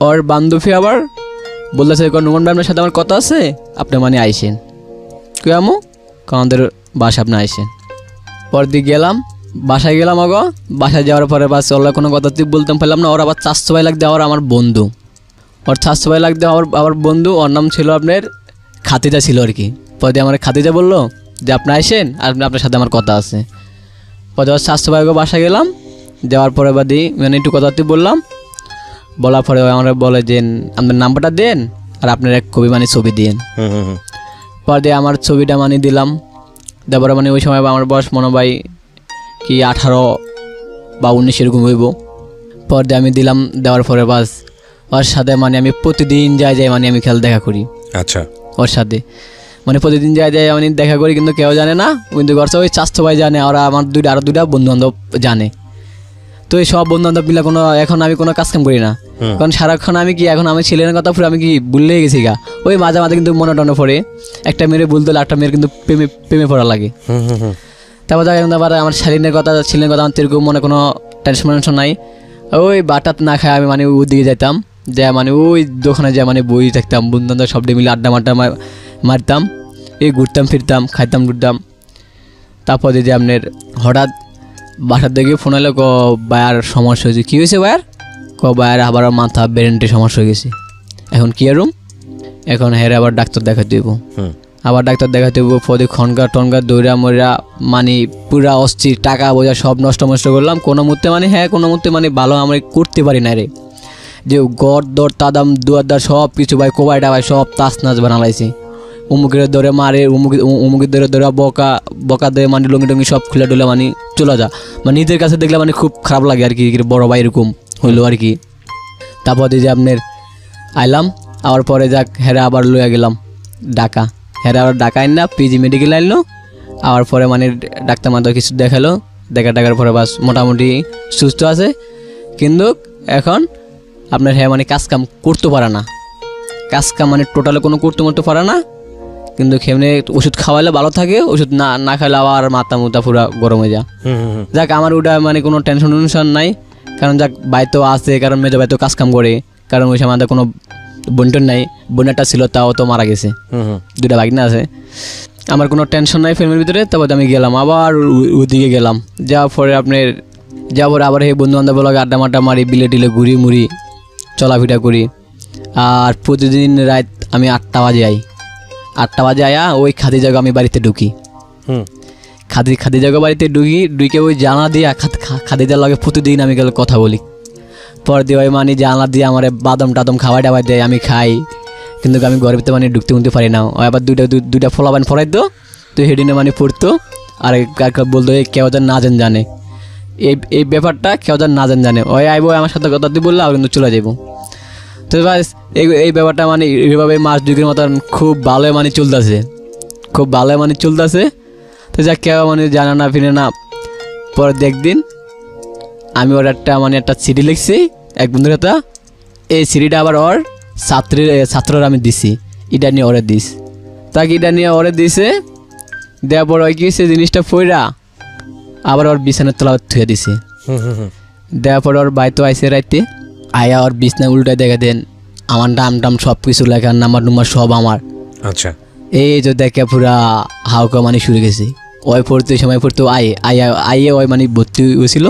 ওর বান্ধবী আবার বলতেছে নুমান ভাই আপনার সাথে আমার কথা আছে, আপনি মানে আইসেন। কে আমু আমাদের বাসা আপনি আইসেন। পরের দিক গেলাম, বাসায় গেলাম। বাসায় যাওয়ার পরে বাস ওরা কোনো কথা তুই বলতাম পারলাম না। ওর আবার চারশো ভাই লাগতে ওর আমার বন্ধু, ওর চারশো ভাই লাগতে আমার বন্ধু, ওর নাম ছিল আপনার খাতিজা ছিল আর কি। পরে আমার খাতিজা বললো যে আপনি আইসেন আর আপনার সাথে আমার কথা আছে। পরে ওর চারশো ভাইকে বাসায় গেলাম, যাওয়ার পরে বাদি মানে একটু কথা তুই বললাম। বলার পরে আমরা বলে যে আপনার নাম্বারটা দেন আর আপনার এক কপি মানে ছবি দিন। পরে দিয়ে আমার ছবিটা মানে দিলাম, তারপরে মানে ওই সময় আমার বয়স মনে হয় কি 18 বা 19 এরকম হইব। পর দিয়ে আমি দিলাম, দেওয়ার পরে বাস ওর সাথে মানে আমি প্রতিদিন যাই মানে আমি খেলা দেখা করি। আচ্ছা, ওর সাথে মানে প্রতিদিন যাই আমি দেখা করি, কিন্তু কেউ জানে না। কিন্তু ঘরছে ওই চাস্তো ভাই জানে, ওরা আমার আরো দুইটা বন্ধু বান্ধব জানে। তো এই সব বন্ধু বান্ধব মিলে এখন আমি কোনো কাজ কাম করি না, কারণ সারাক্ষণ আমি কি এখন আমি ছেলের কথা পুরো আমি কি ভুললেই গেছি গা। ওই মাঝে মাঝে কিন্তু মনে টনে পড়ে, একটা মেয়ের ভুলতে একটা মেয়ের কিন্তু প্রেমে পড়া লাগে। তারপর আবার আমার ছেলের কথা আমার তেরকম মনে কোনো টেনশন নাই। ওই বাটাত না খায় আমি মানে ওই দিকে যেতাম, যে মানে ওই দোকানে যে মানে বই থাকতাম, বন্ধু বান্ধব সব মিলে আড্ডা মারতাম, এই ঘুরতাম ফিরতাম, খাইতাম ঘুরতাম। তারপর যে আপনার হঠাৎ বাসার দিকে ফোন এলো, বায়ার সমস্যা হয়েছে। কী হয়েছে বায়ার? বায়ার আবার মাথা ব্রেনটে সমস্যা হয়ে গেছে। এখন কি আর এখন হেরে আবার ডাক্তার দেখাতে দেবো, আবার ডাক্তার দেখাতে দেবো। পদে খনগা টনগা দৌড়া মরা মানে পুরা অস্থির, টাকা বোঝা সব নষ্ট করলাম। কোনো মুহূর্তে মানে কোনো মুহূর্তে মানে ভালো আমি করতে পারি না রে। যে গড় দর তাদাম দুয়ার সব কিছু ভাই কোবাইটা ভাই সব তাস নাচ বানালাইছি। উমুকের ধরে মারে, উমুকের ধরে বকা দেয় মানে লঙ্গি টঙ্গি সব খুলে ডুলে মানে চলে যা। মানে নিজের কাছে দেখলে মানে খুব খারাপ লাগে আর কি, বড় ভাই এরকম হইলো আর কি। তারপর যে আপনার আইলাম, আবার পরে যাক হেরা আবার লইয়া গেলাম ঢাকা। হেরা আবার ঢাকা আইন না পিজি মেডিকেল আইলো। আবার পরে মানে ডাক্তার মাত্র কিছু দেখালো, দেখার পরে বাস মোটামুটি সুস্থ আছে। কিন্তু এখন আপনার হ্যাঁ মানে কাজ কাম করতে পারে না, কাজ কাম মানে টোটালে কোনো করতে পারে না। কিন্তু খেমনে ওষুধ খাওয়ালে ভালো থাকে, ওষুধ না খাইলে আবার মাথা মুথা পুরা গরম হয়ে যায়। যাক আমার ওটা মানে কোনো টেনশন নাই, কারণ যাক বাইতো আছে, কারণ মেজো বাইতো কাজ কাম করে, কারণ ওই সময় আমাদের কোনো বোনটোন নাই। বোনেরটা ছিল তাও তো মারা গেছে, দুটা ভাগনা আছে। আমার কোনো টেনশন নাই ফ্যামিলির ভিতরে। তারপর আমি গেলাম আবার ওদিকে গেলাম, যাওয়ার পরে আপনার আবার এই বন্ধু বান্ধব লাগে আড্ডা মাড্ডা মারি, বিলে টিলে ঘুরি মুড়ি চলাফিটা করি। আর প্রতিদিন রাত আমি 8টা বাজে আই, 8টা বাজে আয়া ওই খাদি জায়গা আমি বাড়িতে ঢুকি। খাদি জায়গা বাড়িতে ঢুকে ওই জানা দিয়ে খাদিজার লাগে প্রতিদিন আমি গেলে কথা বলি। পর দিয়ে ওই মানে জানলা দিয়ে আমার বাদাম টাদম খাওয়াই টাওয়াই দেয়, আমি খাই। কিন্তু আমি ঘরের ভিতরে মানে ঢুকতে পারি না। ওই আবার দুইটা ফলাবান ফরাই তো হেডিনে মানে পড়তো। আর বলতো কেউ যেন না জানে এই ব্যাপারটা, কেউ যেন না জানে। ওই আইবো আমার সাথে কথা দিয়ে বললো আর কিন্তু চলে যাবো। তো বাস এই ব্যাপারটা মানে এইভাবে মাস 2 মতন খুব ভালো মানে চলতেছে। তো যা কেউ মানে জানে না ফিরে না। পরে একদিন আমি ওর একটা সিডি লিখছি এক বন্ধুর কথা। এই সিডিটা আবার ওর ছাত্ররা আমি দিছি, এটা নিয়ে ওরে দিস। তাকে এটা নিয়ে ওরে দিছে, দেওয়ার পর ওই কি সে জিনিসটা ফইরা আবার ওর বিছানার তলা থুয়ে দিছে। দেওয়ার পর ওর বাইতো আইসে রাইতে আয়া ওর বিছনা উল্টায় দেখা দেন আমার নাম সব কিছু লেখা, নাম্বার সব আমার। আচ্ছা, এই যে দেখে পুরা হাউকা মানে শুরু গেছে। ওই পড়তে সময় পড়তো আইয়ে ওই মানে ভর্তি হয়েছিল।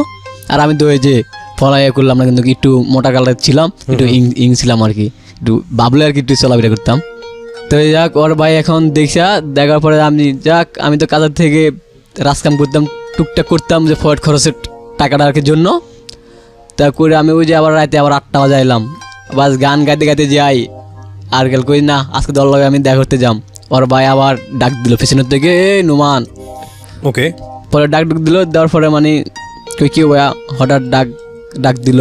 আর আমি তো ওই যে ফলাইয়া করলাম না, কিন্তু একটু মোটা কালার ছিলাম, একটু ইং ছিলাম আর কি, একটু বাবলে আর কি একটু চলাফেরা করতাম। তো যাক ওর ভাই এখন দেখার পরে আমি তো কাজের থেকে রাজকাম করতাম, টুকটাক করতাম যে ফয়েট খরচের টাকাটা আর কি জন্য। তা করে আমি ওই যে আবার রাতে আবার 8টা বাজে এলাম, বাস গান গাইতে যাই। আর গেল কই না আজকে দল লাগে আমি দেখা করতে যাম। ওর ভাই আবার ডাক দিল পেছনের থেকে, নুমান। ওকে, পরে ডাক দিল, দেওয়ার পরে মানে কি ভাইয়া হঠাৎ ডাক দিল,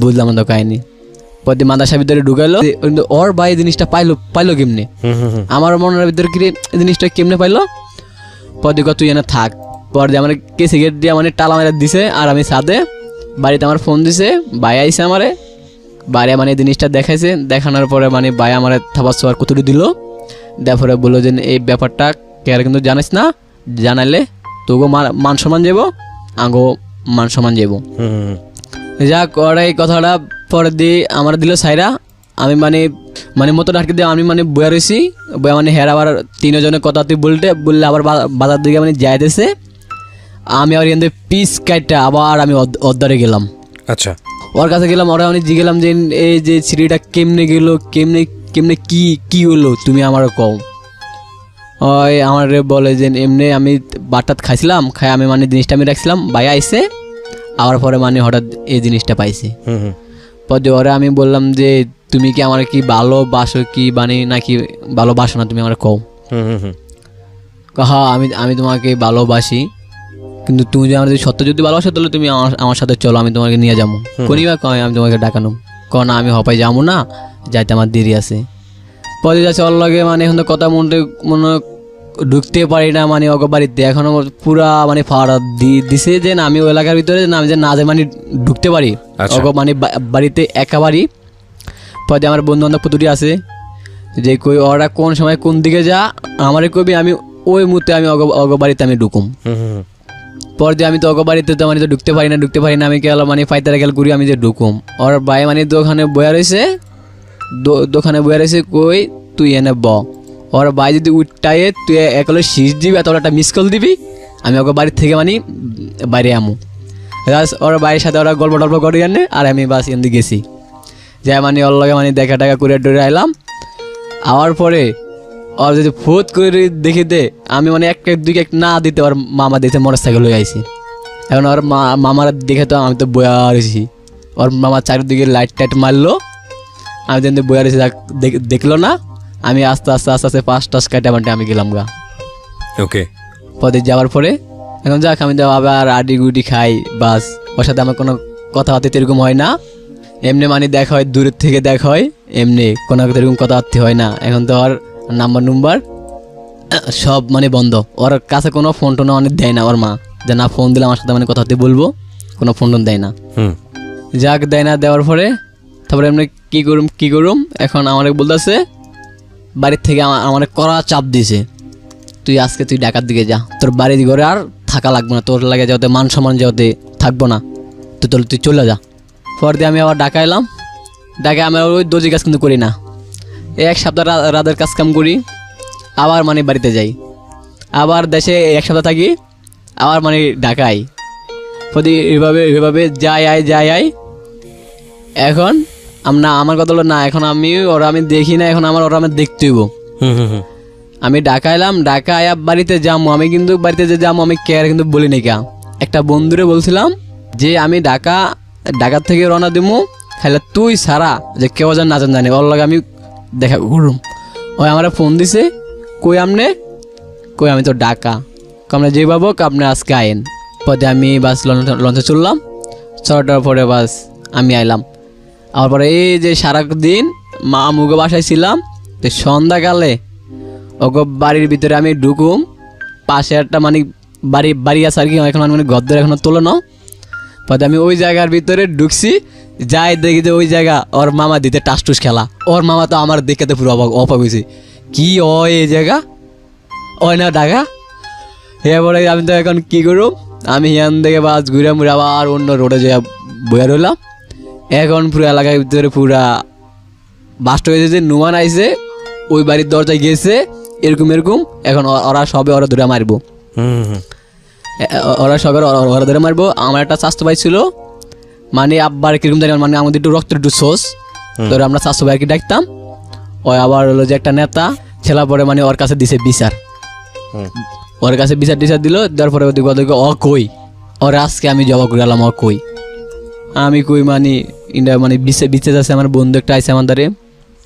বুঝলাম তো কাহিনি। পরে মাদ্রাসার ভিতরে ঢুকাইলো। কিন্তু ওর ভাই জিনিসটা পাইলো কেমনে, আমার মনের ভিতরে কি জিনিসটা কেমনে পাইলো। পরে তুই এনে থাক। পরে আমার কে সিগারেট দিয়ে মানে টালা মেরে দিছে। আর আমি সাথে বাড়িতে আমার ফোন দিছে, ভাই আইসে আমারে বাইরে মানে জিনিসটা দেখাইছে। দেখানোর পরে মানে ভাই আমার থাবার ছোয়ার কতটুকু দিল, দেওয়ার পরে বললো যে এই ব্যাপারটা কে আর কিন্তু জানিস না, জানাইলে তোকে মান সম্মান যাবো, আগো মান সম্মান যাবো। যাক ওরা এই কথাটা পরে দিয়ে আমার দিল সাইরা। আমি মানে মতো ডাকি দিয়ে আমি মানে বয়া রয়েছি, বয়া মানে হের আবার 3 জনের কথা তুই বললে আবার বাজার দিকে মানে যাইতেছে। আমি আবার এখান থেকে পিস কাটটা আবার আমি অর্ধারে গেলাম। আচ্ছা, ওর কাছে গেলাম, ওরা আমি জিগেলাম যে এই যে সিঁড়িটা কেমনে গেল, কেমনে কি হলো তুমি আমার কও। ওই আমার বলে যে এমনি আমি বাটাত খাইছিলাম, খাই আমি মানে জিনিসটা আমি রাখছিলাম, ভাই আইসে আবার পরে মানে হঠাৎ এই জিনিসটা পাইছি। পরে ওরা আমি বললাম যে তুমি কি আমার কি ভালোবাসো কি মানে নাকি ভালোবাসো না তুমি আমার কও। হ্যাঁ আমি তোমাকে ভালোবাসি, কিন্তু তুমি যদি আমার সত্য যদি ভালোবাসো তাহলে তুমি আমার সাথে চলো, আমি তোমাকে নিয়ে যাবো। কোনিবা আমি তোমাকে ডাকানো কো না আমি হপাই যাবো না, যাইতে আমার দেরি আছে। পরে যাচ্ছে ওর লগে মানে এখন তো কথা মনে ঢুকতে পারি না মানে ওকে বাড়িতে এখনো পুরা মানে ফাড়া দিছে যে না আমি ওই এলাকার ভিতরে না আমি যে না যে মানে ঢুকতে পারি ওকে মানে বাড়িতে একা বাড়ি। পরে আমার বন্ধু বান্ধব প্রতিটি আছে যে কই ওরা কোন সময় কোন দিকে যা আমারে কবি, আমি ওই মুহূর্তে আমি অগ বাড়িতে আমি ঢুকুম। পর দিয়ে আমি তো অগ বাড়িতে তো মানে তো ঢুকতে পারি না আমি গেল মানে ফাইতারা গেল ঘুরি আমি যে ঢুকুম। ওর ভাই মানে দোকানে বয়া রয়েছে কই তুই এনে ব। ওর ভাই যদি উঠাইয়ে তুই একলে শীষ দিবি এত একটা মিস কল দিবি, আমি ওকে বাড়ির থেকে মানে বাইরে আমু। ওর বাড়ির সাথে ওরা গল্প টল্প করে আনে আর আমি বাস এমনি গেছি যাই মানে ওর লগে মানে দেখা টাকা করে ডরে আইলাম। আওয়ার পরে ওর যদি ফুট করে দেখে দে আমি মানে এক না দিতে ওর মামা দিতে মোটর সাইকেল হয়ে আইছি। এখন ওর মামার দেখে তো আমি তো বয়া রয়েছি, ওর মামা চারিদিকে লাইট টাইট মারলো, আমি যেন বয়া রয়েছি দেখলো না। আমি আস্তে 5 কাটা বান্টে আমি গেলাম গা। ওকে, পরে যাওয়ার পরে এখন যাক আমি তো আবার আডি গুডি খাই, বাস ওর সাথে আমার কোনো কথাবার্তা এরকম হয় না। এমনি মানে দেখা হয় দূরের থেকে দেখা হয়, এমনি কোনো এরকম কথাবার্তা হয় না। এখন তো ওর নাম্বার সব মানে বন্ধ, ওর কাছে কোনো ফোন টোন অনেক দেয় না ওর মা, যে না ফোন দিলে আমার সাথে মানে কথাবার্তা বলবো, কোনো ফোন টোন দেয় না। যাক দেয় না, দেওয়ার পরে তারপরে এমনি কি করুম এখন আমার বলতেছে বাড়ির থেকে আমার কড়া চাপ দিছে, তুই আজকে তুই ঢাকার দিকে যা, তোর বাড়ির ঘরে আর থাকা লাগবে না, তোর লাগে যাতে মান সম্মান যাতে থাকবো না, তুই চলে যা। পর দিয়ে আমি আবার ঢাকা এলাম। ঢাকায় আমি ওই দর্জি কাজ কিন্তু করি না, এক সপ্তাহ রাতের কাজ কাম করি, আবার মানে বাড়িতে যাই, আবার দেশে এক সপ্তাহ থাকি, আবার মানে ঢাকায় প্রতি এভাবে যাই আই। এখন আমার কথা হলো না, এখন আমি দেখি না, এখন ওরা আমি দেখতে হইব। আমি ঢাকা এলাম, ঢাকা আয়া বাড়িতে যাবো, আমি কিন্তু বাড়িতে যে যাবো আমি কেয়ার কিন্তু বলি নাই কা। একটা বন্ধুরে বলছিলাম যে আমি ঢাকা থেকে রওনা দিমু, খাইলে তুই সারা যে কেউ যেন না জানি ওর লগে আমি দেখা করুম। ওই আমার ফোন দিছে, কই আমি তো ঢাকা, আপনি যে পাবো আপনি আজকে আইন। পরে আমি বাস লঞ্চে চললাম, চলাটার পরে বাস আমি আইলাম। আমার পরে এই যে সারাদিন মা মুগো বাসায় ছিলাম, তো সন্ধ্যাকালে ওগো বাড়ির ভিতরে আমি ঢুকুম, পাশে একটা মানে বাড়ি আছে আর কি, এখন মানে গদ্দের এখনো তোলো না। পরে আমি ওই জায়গার ভিতরে ঢুকছি, যাই দেখি যে ওই জায়গা ওর মামা দিতে টাসটুস খেলা। ওর মামা তো আমার দেখে তো পুরো অবাক হয়েছে, কি এই জায়গা ওই না ঢাকা। এরপরে আমি তো এখন কি করুম, আমি হিয়ান থেকে বাস ঘুরে মুড়ে আবার অন্য রোডে যে বয়ে রইলাম। এখন পুরো এলাকার ভিতরে পুরা বাস্ট হয়েছে যে নুমান আইছে, ওই বাড়ির দরজায় গেছে এরকম। এখন ওরা ধরে মারবো, ওরা ধরে মারবো। আমার একটা স্বাস্থ্য ভাই ছিল, মানে আব্বার কিরকম জানি মানে আমাদের একটু রক্তের একটু সোস, তো আমরা স্বাস্থ্য ভাইকে ডাকতাম। ওই আবার হলো যে একটা নেতা ছেলা পরে মানে ওর কাছে দিছে বিচার, ওর কাছে বিচার দিল। দেওয়ার পরে ওদিকে কই ওর আজকে আমি জবাব করে গেলাম, কই আমি কই মানে ইন্ডিয়া মানে বিচে যাচ্ছে। আমার বন্ধু একটা আইসে আমার দ্বারে,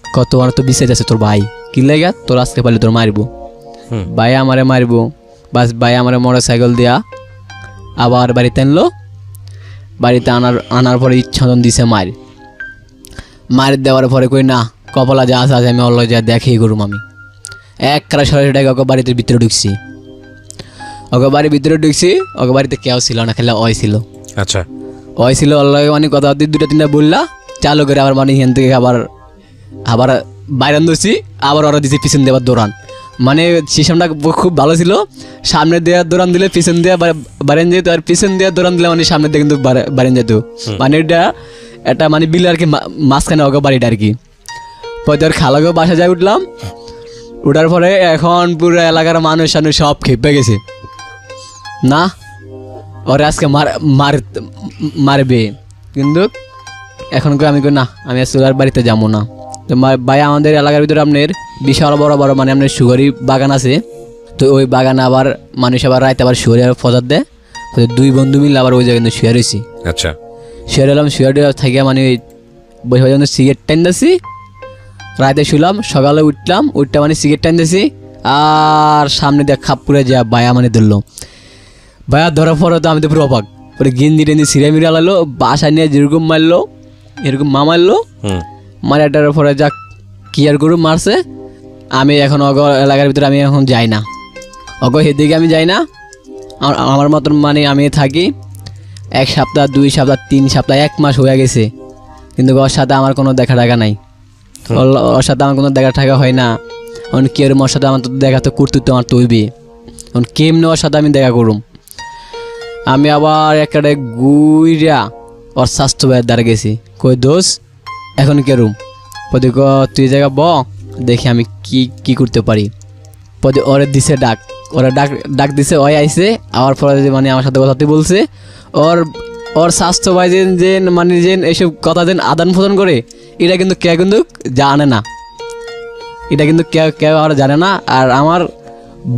কত আর তো বিচে যাচ্ছে তোর ভাই, কি লেগে তোর আজকে পারলে তোর মারবো, ভাই আমারে মারবো। বাস ভাই আমার মোটর সাইকেল দেয়া আবার বাড়িতে আনলো, বাড়িতে আনার পরে ইচ্ছাদন দিছে মার দেওয়ার পরে কই না কপালা যা আছে আমি অল্ল যা দেখেই করুম। আমি এক কারা সরাসরি ওকে বাড়িতে ভিতরে ঢুকছি, ওকে বাড়ির ভিতরে ঢুকছি, ওকে বাড়িতে কেউ ছিল না, খেলে ওই ছিল। আচ্ছা, ওই ছিল অল্লাগে মানে কথা 2-3টা বললা চালু করে আবার মানে এখান থেকে আবার বাইরে ধরছি, আবার ওরা দিছে পিছন দিয়ে আবার দৌড়ান। মানে সিস্টেমটা খুব ভালো ছিল, সামনে দিয়ে দৌড়ান দিলে পিছন দিয়ে বাড়েন যেত, আর পিছন দিয়ে দৌড়ান দিলে মানে সামনে দিয়ে কিন্তু বাড়েন যেত। মানে এটা একটা মানে বিল আর কি মাঝখানে ওকে বাড়িটা আর কি। পরে ওর খালাকেও বাসা যায় উঠলাম, উঠার পরে এখন পুরো এলাকার মানুষ সব খেপে গেছে, না ওরে আজকে মারবে। কিন্তু এখন আমি না, আমি আজকে ওর বাড়িতে যাবো না। তো ভাই আমাদের এলাকার ভিতরে আপনার বিশাল বড় বড় মানে আপনার সুগারি বাগান আছে। তো ওই বাগানে আবার মানুষ আবার রাইতে আবার শুয়ারি ফজার দেয়। দুই বন্ধু মিলে আবার ওই জায়গায় কিন্তু শুয়ে রয়েছি। আচ্ছা, শুয়ে রইলাম, শুয়ে থেকে মানে বসে বসে সিগারেট টাইনতেছি, রাতে শুলাম, সকালে উঠটা মানে সিগারেট টাইনতেছি, আর সামনে দিয়ে খাপ পুরে যা বায়া মানে ধরলো। বায়া ধরার পরে তো আমি তো পুরো অবাক, পরে গিন্দি টেন্দি সিরা মিরা লাগলো, বাসা নিয়ে যেরকম মারলো এরকম মারলো, মারাটার পরে যা কি আর করুম মারছে। আমি এখন অগ এলাকার ভিতরে আমি এখন যাই না, অগ সেদিকে আমি যাই না। আমার মতন মানে আমি থাকি 1 সপ্তাহ 2 সপ্তাহ 3 সপ্তাহ 1 মাস হয়ে গেছে, কিন্তু ওর সাথে আমার কোনো দেখা টাকা নাই, ওর সাথে আমার কোনো দেখা টাকা হয় না। এখন কি ওর সাথে আমার তো দেখা তো করতে তো আমার তৈবি, এখন কেমনি ওর সাথে আমি দেখা করুম। আমি আবার একটা গুইরা ওর স্বাস্থ্য ভাইয়ের দ্বারা গেছি, কই দোষ এখন কেরুম? পদে তুই জায়গা দেখি আমি কি করতে পারি। পদে ওরে দিছে ডাক, ওরা ডাক দিছে, ওই আইসে আবার পরে মানে আমার সাথে কথাতে বলছে। ওর স্বাস্থ্য ভাই যে মানে যে এইসব কথা যেন আদান প্রদান করে, এটা কিন্তু কেউ কিন্তু জানে না, এটা কিন্তু কেউ আর জানে না। আর আমার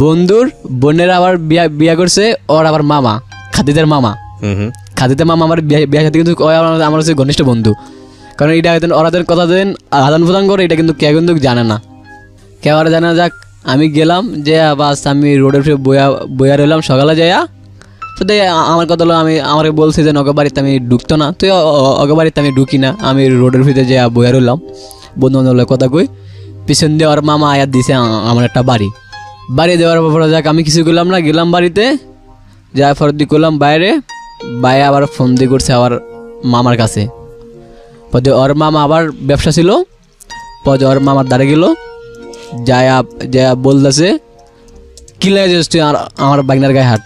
বন্ধুর বোনের আবার বিয়া করছে ওর আবার মামা, খাদিদের মামা আমার বিয়া সাথে কিন্তু আমার হচ্ছে ঘনিষ্ঠ বন্ধু। কারণ এটা ওরাদের কথা যেন আদান প্রদান করে, এটা কিন্তু কেউ কিন্তু জানে না, কেউ আর জানে না। যাক আমি গেলাম, যে বাস আমি রোডের ফিরে বইয়া রইলাম, সকালে যাইয়া তো আমার কথা হলো আমি আমাকে বলছি যে অগ বাড়িতে আমি ঢুকতো না, তুই অগ বাড়িতে আমি ঢুকি না, আমি রোডের ভিতরে যাইয়া বইয়া রইলাম, বন্ধু বান্ধবের কথা কই। পিছন দিয়ে ওর মামা আয়াত দিছে আমার একটা বাড়ি দেওয়ার পরে যাক আমি কিছু করলাম না, গেলাম বাড়িতে, যাওয়ার পর দিয়ে করলাম বাইরে আবার ফোন দিয়ে করছে আবার মামার কাছে। পরে ওর মামা আবার ব্যবসা ছিল, পরে ওর মামার দ্বারে গেল, যা বলতেছে কি লাগে তুই আমার বাগনার গায়ে হাত,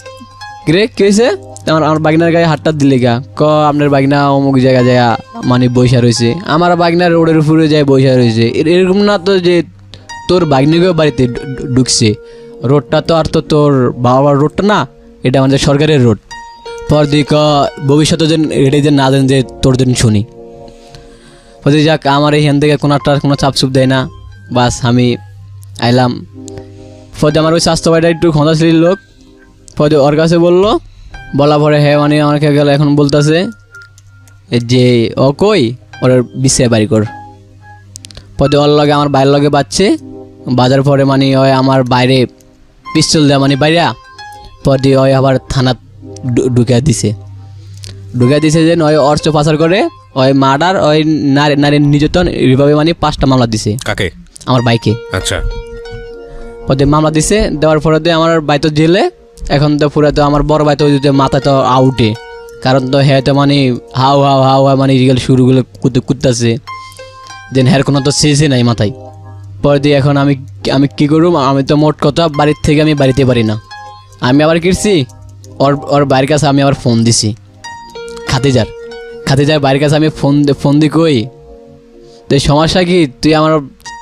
কিরে কি হয়েছে? আমার বাগনার গায়ে হাতটা দিলে গা, আপনার বাগনা অমুক জায়গা যায় মানে বৈশা রয়েছে, আমার বাগনার রোডের উপরে যায় বৈশা রয়েছে, এরকম না তো যে তোর বাগনিকেও বাড়িতে ঢুকছে, রোডটা তো আর তো তোর বাবার রোডটা না, এটা আমাদের সরকারের রোড। পর দিক ভবিষ্যতে যেন এটা যে না দেন যে তোর জন্য শুনি। বলছি যাক আমার এইখান থেকে কোনো চাপ চুপ দেয় না, বাস আমি আইলাম। ফলে আমার ওই স্বাস্থ্য ভাইটা একটু ক্ষমতাশীল লোক, ফলে ওর কাছে বলা পরে হ্যাঁ মানে আমাকে গেল এখন বলতেছে যে ও কই ওর বিশ্বে বাড়ি কর। পরে ওর লগে আমার বাইরের লগে বাজছে, বাজার পরে মানে ওই আমার বাইরে পিস্তল দেওয়া মানে বাইরা, পরে ওই আবার থানা ঢুকিয়ে দিছে যে ওই অর্থ পাচার করে, ওই মার্ডার, ওই নারীর নির্যাতন এইভাবে মানে 5টা মামলা দিছে। কাকে? আমার বাইকে। আচ্ছা, পরে মামলা দিছে, দেওয়ার পরে আমার বাই তো জেলে, এখন তো পুরো তো আমার বড় ভাই তো মাথা তো আউটে, কারণ তো হ্যাঁ তো মানে হাও মানে শুরুগুলো কুদতেছে, দেন হ্যার কোনো তো শেষে নাই মাথায়। পরে দিয়ে এখন আমি কি করুম, আমি তো মোট কথা বাড়ির থেকে আমি বাড়িতে পারি না। আমি আবার কিরছি ওর বাড়ির কাছে আমি আবার ফোন দিছি, খাতিজার বাড়ির কাছে আমি ফোন দি কই তো সমস্যা কি,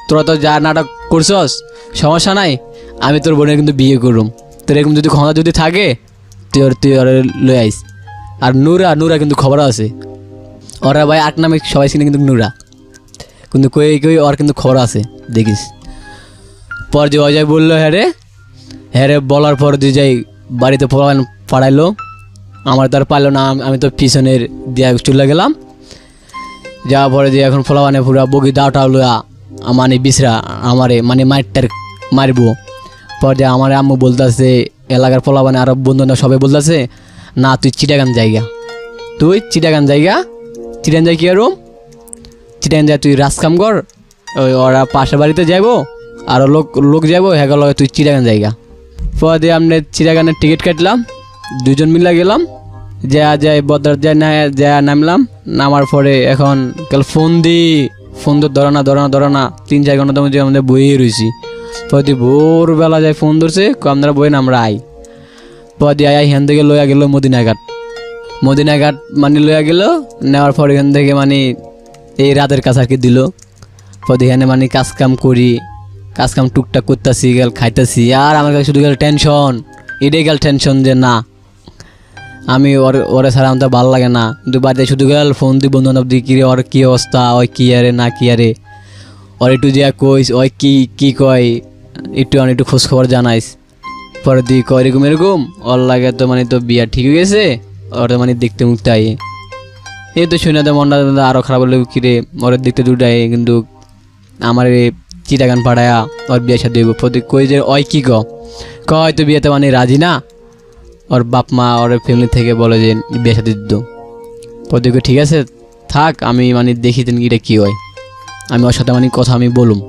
তোরা তো যা নাটক করছস সমস্যা নাই, আমি তোর বোনের কিন্তু বিয়ে করুম, তোর এরকম যদি ক্ষমতা যদি থাকে তুই ওর লই আইস। আর নুরা কিন্তু খবর আছে, ওরা ভাই 8 নামে সবাই চিনে কিন্তু নুরা, কিন্তু কই ওর কিন্তু খবর আছে দেখিস। পর যে অজয় বললো হ্যাঁ রে বলার পর যে যাই বাড়িতে পাঠাইলো, আমার তো আর পারলো না, আমি তো পিছনের দিয়া চলে গেলাম। যাওয়ার পরে যে এখন ফলাবানে পুরা বগি দাওটা লোয়া মানে বিশ্রা আমারে মানে মারবো। পর যে আমার আম্মু বলতেছে, এলাকার ফলাবানে আরো বন্ধু সবাই বলতেছে না তুই চিটাগান জায়গা যাই কি আর চিটাগান যায় তুই রাজকাম কর, ওই ওরা পাশের বাড়িতে যাইবো আরো লোক যাবো হ্যাঁ তুই চিটাগান জায়গা। পর দিয়ে আমরা চিটাগানের টিকিট কাটলাম, 2 জন মিলে গেলাম, যাই বদর যা নামলাম। নামার পরে এখন কাল ফোন তো ধরা না 3-4 ঘন্টার মধ্যে আমাদের বইয়ে রয়েছি। পরে ভোরবেলা যাই ফোন ধরছে, আপনারা বইন আমরা আই। পরে আই এখান থেকে লইয়া গেল মদিনাঘাট মানে লইয়া গেল, নেওয়ার পর এখান থেকে মানে এই রাতের কাছে আর কি দিল। পরে এখানে মানে কাজ কাম টুকটাক করতেছি গেল খাইতেছি, আর আমার কাছে শুধু গেল টেনশন, এটাই গেল টেনশন যে না আমি ওরে ছাড়া আমার তো ভালো লাগে না। কিন্তু বাড়িতে শুধু গেল ফোন দিই বন্ধু বান্ধব দিই, কিরে ওর কী অবস্থা, ওই কী আরে না কী আরে, ওর একটু যে কইস ওই কী কয় একটু খোঁজ খবর জানাইস। পরে দিই কয় এরকম ওর লাগে তো মানে তো বিয়া ঠিক হয়ে গেছে, ওর মানে দেখতে মুখতে আই, এই তো শুনে তো মনটা আরও খারাপ হলো, কিরে ওর দেখতে দুটাই, কিন্তু আমার চিটাগান পাড়ায়া ওর বিয়ে সাথে দেবো। প্রতি কই যে ওই কী কয় তো বিয়েতে মানে রাজি না, ওর বাপ মা ওর ফ্যামিলি থেকে বলে যে বিয়ে সাথে দিত। প্রতি ঠিক আছে থাক, আমি মানে দেখি তেন এটা কী হয়, আমি ওর সাথে মানে কথা আমি বলুম।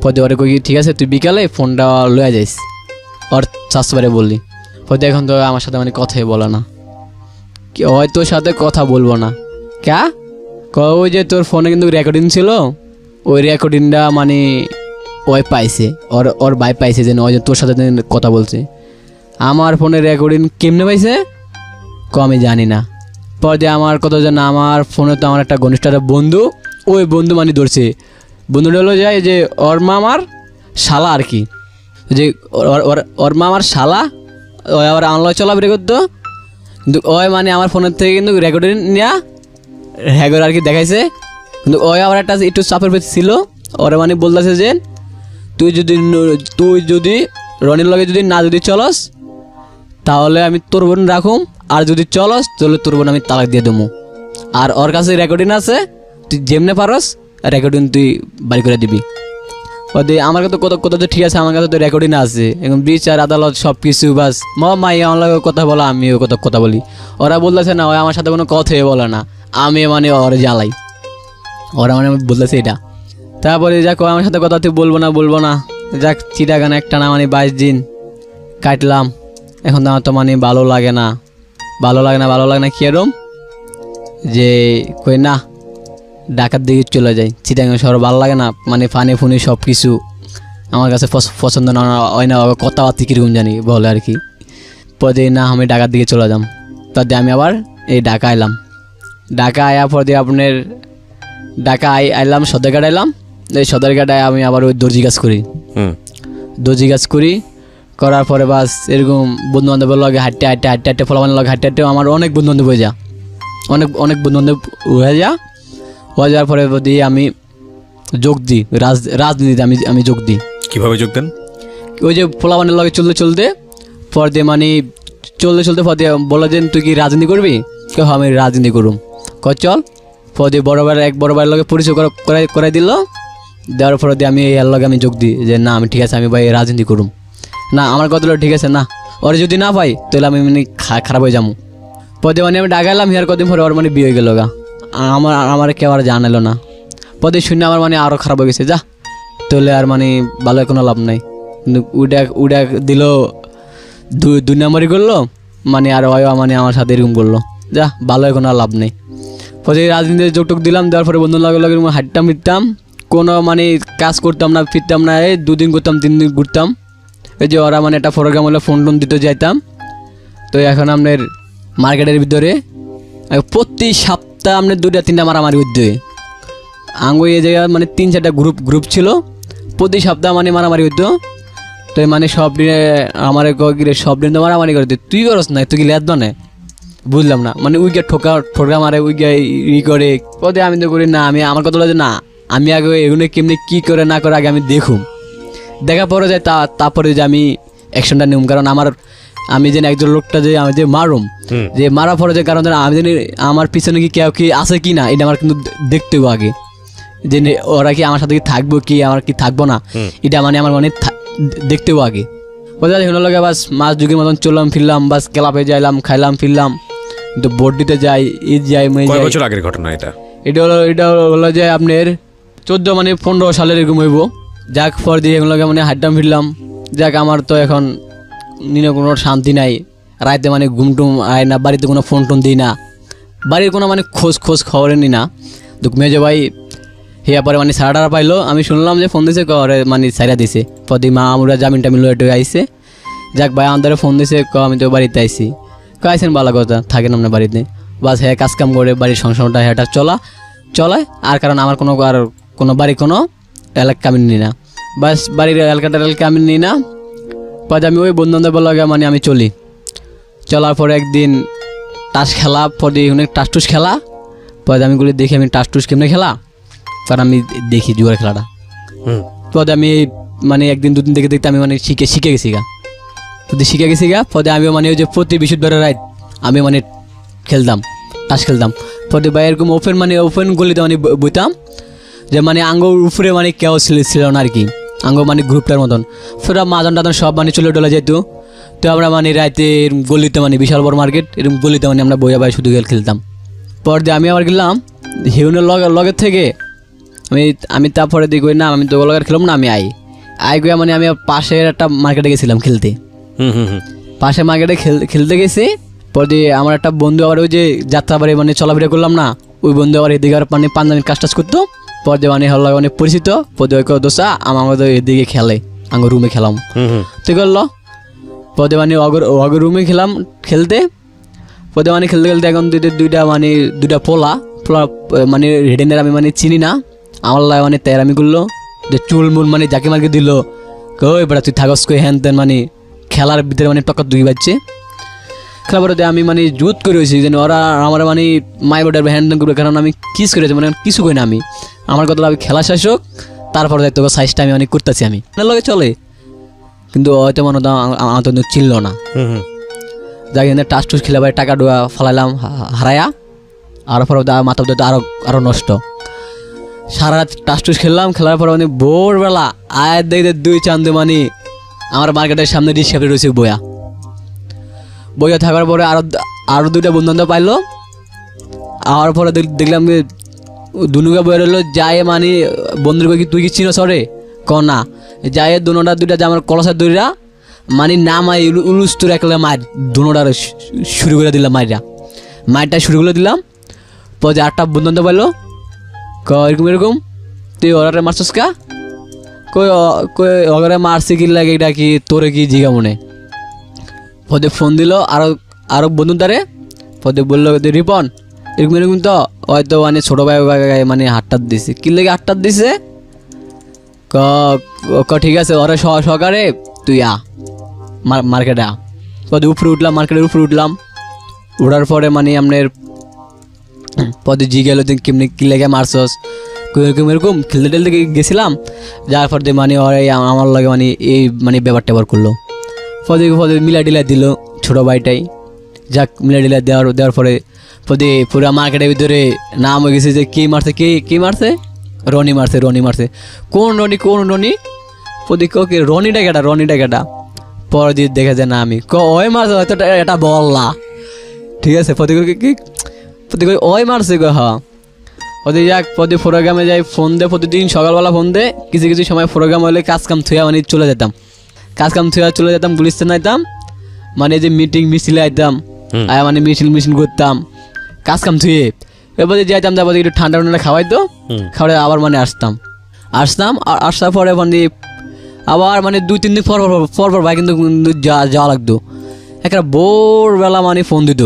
পদে ওরে কই ঠিক আছে তুই বিকালে ফোনটা লয়ে যাইস, ওর শাশুবারে বললি। পদে এখন তো আমার সাথে মানে কথাই বলে না, ওই তোর সাথে কথা বলবো না ক্যা ওই যে তোর ফোনে কিন্তু রেকর্ডিং ছিল, ওই রেকর্ডিংটা মানে ওই পাইছে, ওর ভাই পাইছে যে ওই যে তোর সাথে কথা বলছে। আমার ফোনে রেকর্ডিং কেমনে পাইছে আমি জানি না। পরে আমার কথা জানা, আমার ফোনে তো আমার একটা ঘনিষ্ঠ বন্ধু, ওই বন্ধু মানে ধরছে, বন্ধুটা হলো যায় যে ওর মামার শালা আর কি, যে ওর মামার শালা, ওই আবার অনলাইন চলাফেরা করতো, কিন্তু ওই মানে আমার ফোনের থেকে কিন্তু রেকর্ডিং নেওয়া হ্যাগর আর কি দেখাইছে। কিন্তু ওই আবার একটা একটু চাপের পেয়ে ছিল, ওরা মানে বলতেছে যে তুই যদি রনির লগে যদি না যদি চলস তাহলে আমি তোর বোন রাখুম, আর যদি চলস তাহলে তোর বোন আমি তালাক দিয়ে দেবো। আর ওর কাছে রেকর্ডিং আছে, তুই যেমনে পারস রেকর্ডিং তুই বাড়ি করে দিবি। ওদের আমার কাছে কত তো ঠিক আছে, আমার কাছে তো রেকর্ডিং আছে, এখন বিচার আদালত সব কিছু, বাস মাই আমার লগে কথা বলা আমিও কথা বলি। ওরা বলতেছে না ওই আমার সাথে কোনো কথাই বলে না, আমি মানে ওরা জ্বালাই, ওরা মানে বলতেছে এটা। তারপরে যাক আমার সাথে কথা তুই বলবো না যাক, চিটাগান একটা না মানে 22 দিন কাটলাম। এখন তো আমার তো মানে ভালো লাগে না কিরম যে কই না ঢাকার দিকে চলে যায়, চিটাগাং শহর ভালো লাগে না, মানে ফানি ফুনি সব কিছু আমার কাছে পছন্দ না হয় না, কথাবার্তা কীরকম জানি বলে আর কি। পরে না আমি ঢাকার দিকে চলে যাম, তাতে আমি আবার এই ঢাকা আইলাম। ঢাকা আয়া পরে আপনার ঢাকা আইলাম সদরঘাট আইলাম, এই সদরঘাটায় আমি আবার ওই দর্জি কাজ করি করার পরে বাস এরকম বন্ধু বান্ধবের লগে হাঁটতে ফলাফানের লগে হাঁটতে আমার অনেক বন্ধু বান্ধব হয়ে যা, অনেক বন্ধু বান্ধব হয়ে যাওয়ার পরে দিয়ে আমি যোগ দিই রাজনীতিতে, আমি যোগ দিই। কীভাবে যোগ দেন? ওই যে ফলাফানের লগে চলতে পর দিয়ে মানে চলতে পর দিয়ে বলে যে তুই কি রাজনীতি করবি, কেউ আমি রাজনীতি করুম, চল। পর দিয়ে বড় ভাইয়ের লগে পরিচয় করাই দিল, দেওয়ার পরে দিয়ে আমি এর লগে আমি যোগ দিই যে না আমি ঠিক আছে আমি ভাই রাজনীতি করুম। না আমার কথা ঠিক আছে না, ওরা যদি না পাই তাহলে আমি মানে খারাপ হয়ে যাবো। পদে মানে আমি ডাকাইলাম, হিয়ার কদিন পরে ওর মানে বিয়ে হয়ে গেল গা, আমার কেউ আর জানালো না। পদে শুনে আমার মানে আরও খারাপ হয়ে গেছে, যা তাহলে আর মানে ভালো কোনো লাভ নাই। কিন্তু উডা দিল 2 নম্বরই করলো, মানে আর ওই মানে আমার সাথে এরকম করলো, যা ভালো কোনো লাভ নেই। পরে রাজনীতিতে যোগটোক দিলাম, দেওয়ার পরে বন্ধু লাগে হাঁটতাম ফিরতাম, কোনো মানে কাজ করতাম না, ফিরতাম না, এই 2 দিন করতাম 3 দিন ঘুরতাম। এই যে ওরা মানে একটা প্রোগ্রাম হলে ফোন দিতে যাইতাম। তো এখন আপনার মার্কেটের ভিতরে প্রতি সপ্তাহে আপনার 2-3টা মারামারি হইতে আঙ্গুই এই জায়গায় মানে 3-4টা গ্রুপ ছিল, প্রতি সপ্তাহে মানে মারামারি হইতো। তো মানে সব দিনে আমার সব দিন তো মারামারি করে, তুই করস না, তুই কি লেদ না, বুঝলাম না, মানে উইকে ঠোকা মারে উইকে করে। পদে আমি তো করি না, আমি আমার কথা হলো যে না আমি আগে এগুলো কেমনি কী করে না করে আগে আমি দেখা পরে যায়, তারপরে যে আমি অ্যাকশনটা নিউম। কারণ আমি যেন একজন লোকটা যে আমি যে মারুম, যে মারা পরে যে কারণ আমি জানি আমার পিছনে কি কেউ কি আছে কি না, এটা আমার কিন্তু দেখতে হবে আগে, যে ওরা কি আমার সাথে কি থাকবো কি আমার কি থাকবো না, এটা মানে আমার মানে দেখতে হবে আগে। বোঝা যায় লাগে বাস মাছ যুগের মতন চললাম ফিরলাম, বাস ক্লাবে যাইলাম খাইলাম ফিরলাম, কিন্তু বোট দিতে যাই ঈদ যাই। কয় বছর আগের ঘটনা এটা হলো যে আপনার 14 মানে 15 সালের এরকম হইব। যাক পর দিয়ে এগুলোকে মানে হাঁটতাম ফিরলাম। যাক আমার তো এখন নিনে কোনো শান্তি নাই, রাইতে মানে ঘুমটুম আয় না, বাড়িতে কোনো ফোন টোন দিই না, বাড়ির কোনো মানে খোঁজ খবরে নিই না। তো মেজো ভাই হিয়া পরে মানে সারাটা পাইলো, আমি শুনলাম যে ফোন দিছে করে মানে সাইরা দিছে, পদি মা আমরা জামিন টামিন লয়ে আইসে। যাক ভাই আমাদের ফোন দিছে আমি তো বাড়িতে আইসি, আইসেন ভালো কথা থাকেন আপনার বাড়িতে, বাস হ্যাঁ কাজ কাম করে বাড়ির সংসারটা হ্যাঁটা চলায়। আর কারণ আমার কোনো আর কোনো বাড়ি কোনো এলাকা আমি নিই না, বাস বাড়ির এলাকাটার এলাকা আমি নিই না। পরে আমি ওই বন্ধুবান্ধব লাগে মানে আমি চলার পরে একদিন টাস খেলা, পরে অনেক টাস টুস খেলা, পরে আমি গুলি দেখি আমি টাস টুস কেমনে খেলা, কারণ আমি দেখি জুয়ার খেলাটা। পরে আমি মানে একদিন দুদিন দেখে দেখতে আমি মানে শিখে গেছি গা, শিখে গেছি গা। পরে আমিও মানে ওই যে প্রতি বৃহস্পতিবার রাত আমি মানে খেলতাম, টাস খেলতাম। পরে বা এরকম ওপেন গলিতে মানে বইতাম, যে মানে আঙ্গুর উপরে মানে কেউ ছিল না আর কি, আঙ্গ মানে গ্রুপটার মতন। ফেরা মাজন টাজন সব মানে চলে ডলে যেত। তো আমরা মানে রাতে গলিতে মানে বিশাল বড় মার্কেট, এরকম গলিতে মানে আমরা বইয়া শুধু খেলতাম। পর দিয়ে আমি আবার গেলাম হিউনের লগের থেকে আমি তারপরে দেখি না আমি তো লগের খেলাম না, আমি আই গিয়া মানে আমি পাশের একটা মার্কেটে গেছিলাম খেলতে, পাশে মার্কেটে খেলতে গেছি। পর দিয়ে আমার একটা বন্ধু আবার ওই যে যাত্রাবাড়ি মানে চলাফেরা করলাম না, ওই বন্ধু আবার এদিকে আর মানে পাঞ্জাবির কাজ টাজ করতো। পর দিয়ে মানে হল অনেক পরিচিত, পর দিয়ে দোষা আমাদের এদিকে খেলে, আঙ্গুর রুমে খেলাম। তো করলো পদে মানে অগর রুমে খেলতে। পদে মানে খেলতে এখন দুইটা পোলা মানে রেডেনের আমি মানে চিনি না, আমার লাগে মানে তেরামি করলো, যে চুল মুল মানে যাকে মার্কে দিল, কই বেড়া তুই থাকস কই হ্যান তেন, মানে খেলার ভিতরে মানে টক্কর দুই বাজছে। খেলা পরে আমি মানে জুত করে হয়েছি যেন ওরা আমার মানে মাই বোর্ডার হ্যান্ড তেন করবে, কারণ আমি কিস করেছি মানে কিছু করি না আমি, আমার কথা আমি খেলা শেষ হোক তারপরে দেখতে সাইজটা আমি অনেক করতেছি আমি লগে চলে, কিন্তু হয়তো মনে হতো আমার তো চিনল না। যাই টাস টুস খেলে টাকা ডোয়া ফালাইলাম হারায়া, আর পরে মাথা আরো নষ্ট। সারা রাত টাস টুস খেললাম, খেলার পরে মানে ভোরবেলা আয়ের দেখতে দুই চান্দে মানে আমার মার্কেটের সামনে রিক্সা রয়েছে বইয়া থাকার পরে আরো দুইটা বন্ধু বান্ধব পাইলো। আর পরে দেখলাম দুনুকা বইয়া রইলো, যায় মানে বন্ধুর কই তুই কি চিনো সরে না, যাই দুটা যে আমার কলসার দড়িরা মানে না মাই উলুস্তর একলা মার দুটার শুরু করে দিলাম, মারটা শুরু করে দিলাম। পরে আটটা বন্ধু পাইলো, এরকম তুই ওরা মারছস কা, কই ওরা মারছি কি লাগে, এটা কি তোরে কি জিগা মনে। পদে ফোন দিল আরো বন্ধু দ্বারে, পদে বললো রিপন এরকম তো হয়তো মানে ছোট ভাই মানে হাতটা দিছে, কি লেগে হাতটা দিছে, ঠিক আছে ওরা সকালে তুই মার্কেটে পদে উপরে উঠলাম, মার্কেটের উপরে উঠলাম। উঠার পরে মানে আপনার পদে জি গেল কেমনি কি লেগে মারছস, এরকম খেলতে টেলতে গেছিলাম। যার পর দিয়ে মানে ওরাই আমার লাগে মানে এই মানে ব্যাপারটা করলো। পদে মিলা টিলা দিল ছোটো ভাইটাই, যাক মিলা টিলা দেওয়ার পরে পদে পুরো মার্কেটের ভিতরে নাম হয়ে গেছে যে কে মারছে রনি মারছে। কোন রনি পদে কে রনিটা কেটা। পরে দিয়ে দেখা যায় না আমি ওই মারছে হয়তো এটা বললা, ঠিক আছে। পদে ওই মারছে হ্যাঁ। পদে যাক পদে প্রোগ্রামে যাই, ফোন দে প্রতিদিন সকালবেলা ফোন দে, কিছু সময় প্রোগ্রাম হলে কাজ কাম থুয়া মানে চলে যেতাম গুলিস্তান আইতাম, মানে যে মিছিলে আইতাম, মানে মিছিল করতাম কাজ কাম থুয়ে। এরপরে যাইতাম তারপরে একটু ঠান্ডা খাওয়াইতো, খাওয়াই আবার মানে আসতাম আর আসার পরে মানে আবার মানে 2-3 দিন পর ভাই কিন্তু যাওয়া লাগতো। একটা ভোরবেলা মানে ফোন দিত,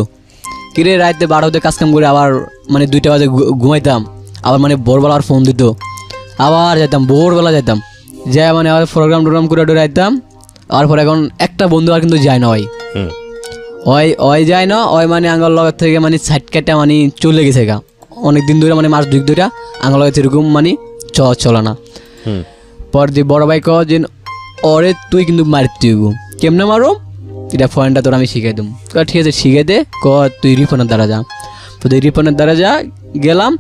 কিরে রাতে 12টাতে কাজ কাম করে আবার মানে 2টা বাজে ঘুমাইতাম, আবার মানে ভোরবেলা আর ফোন দিত, আবার যাইতাম ভোরবেলা যাইতাম, যাই মানে আবার প্রোগ্রাম করে আইতাম। আর পরে এখন একটা বন্ধু আর কিন্তু যায় না, ওই যায় না, ওই মানে আঙ্গল লগের থেকে মানে সাইড কাটা মানে চলে গেছে গা অনেক দিন ধরে, মানে মাস 2 ধরে আঙ্গল লগের এরকম মানে চলে না। পর দিয়ে বড় ভাই যে ওরে তুই কিন্তু মারতে কেমনে মারো, এটা পয়েন্টটা তোর আমি শিখাই দেবো। ঠিক আছে শিখাই দে, তুই রিফনের দ্বারা যা। তো রিফনের দ্বারা যা গেলাম,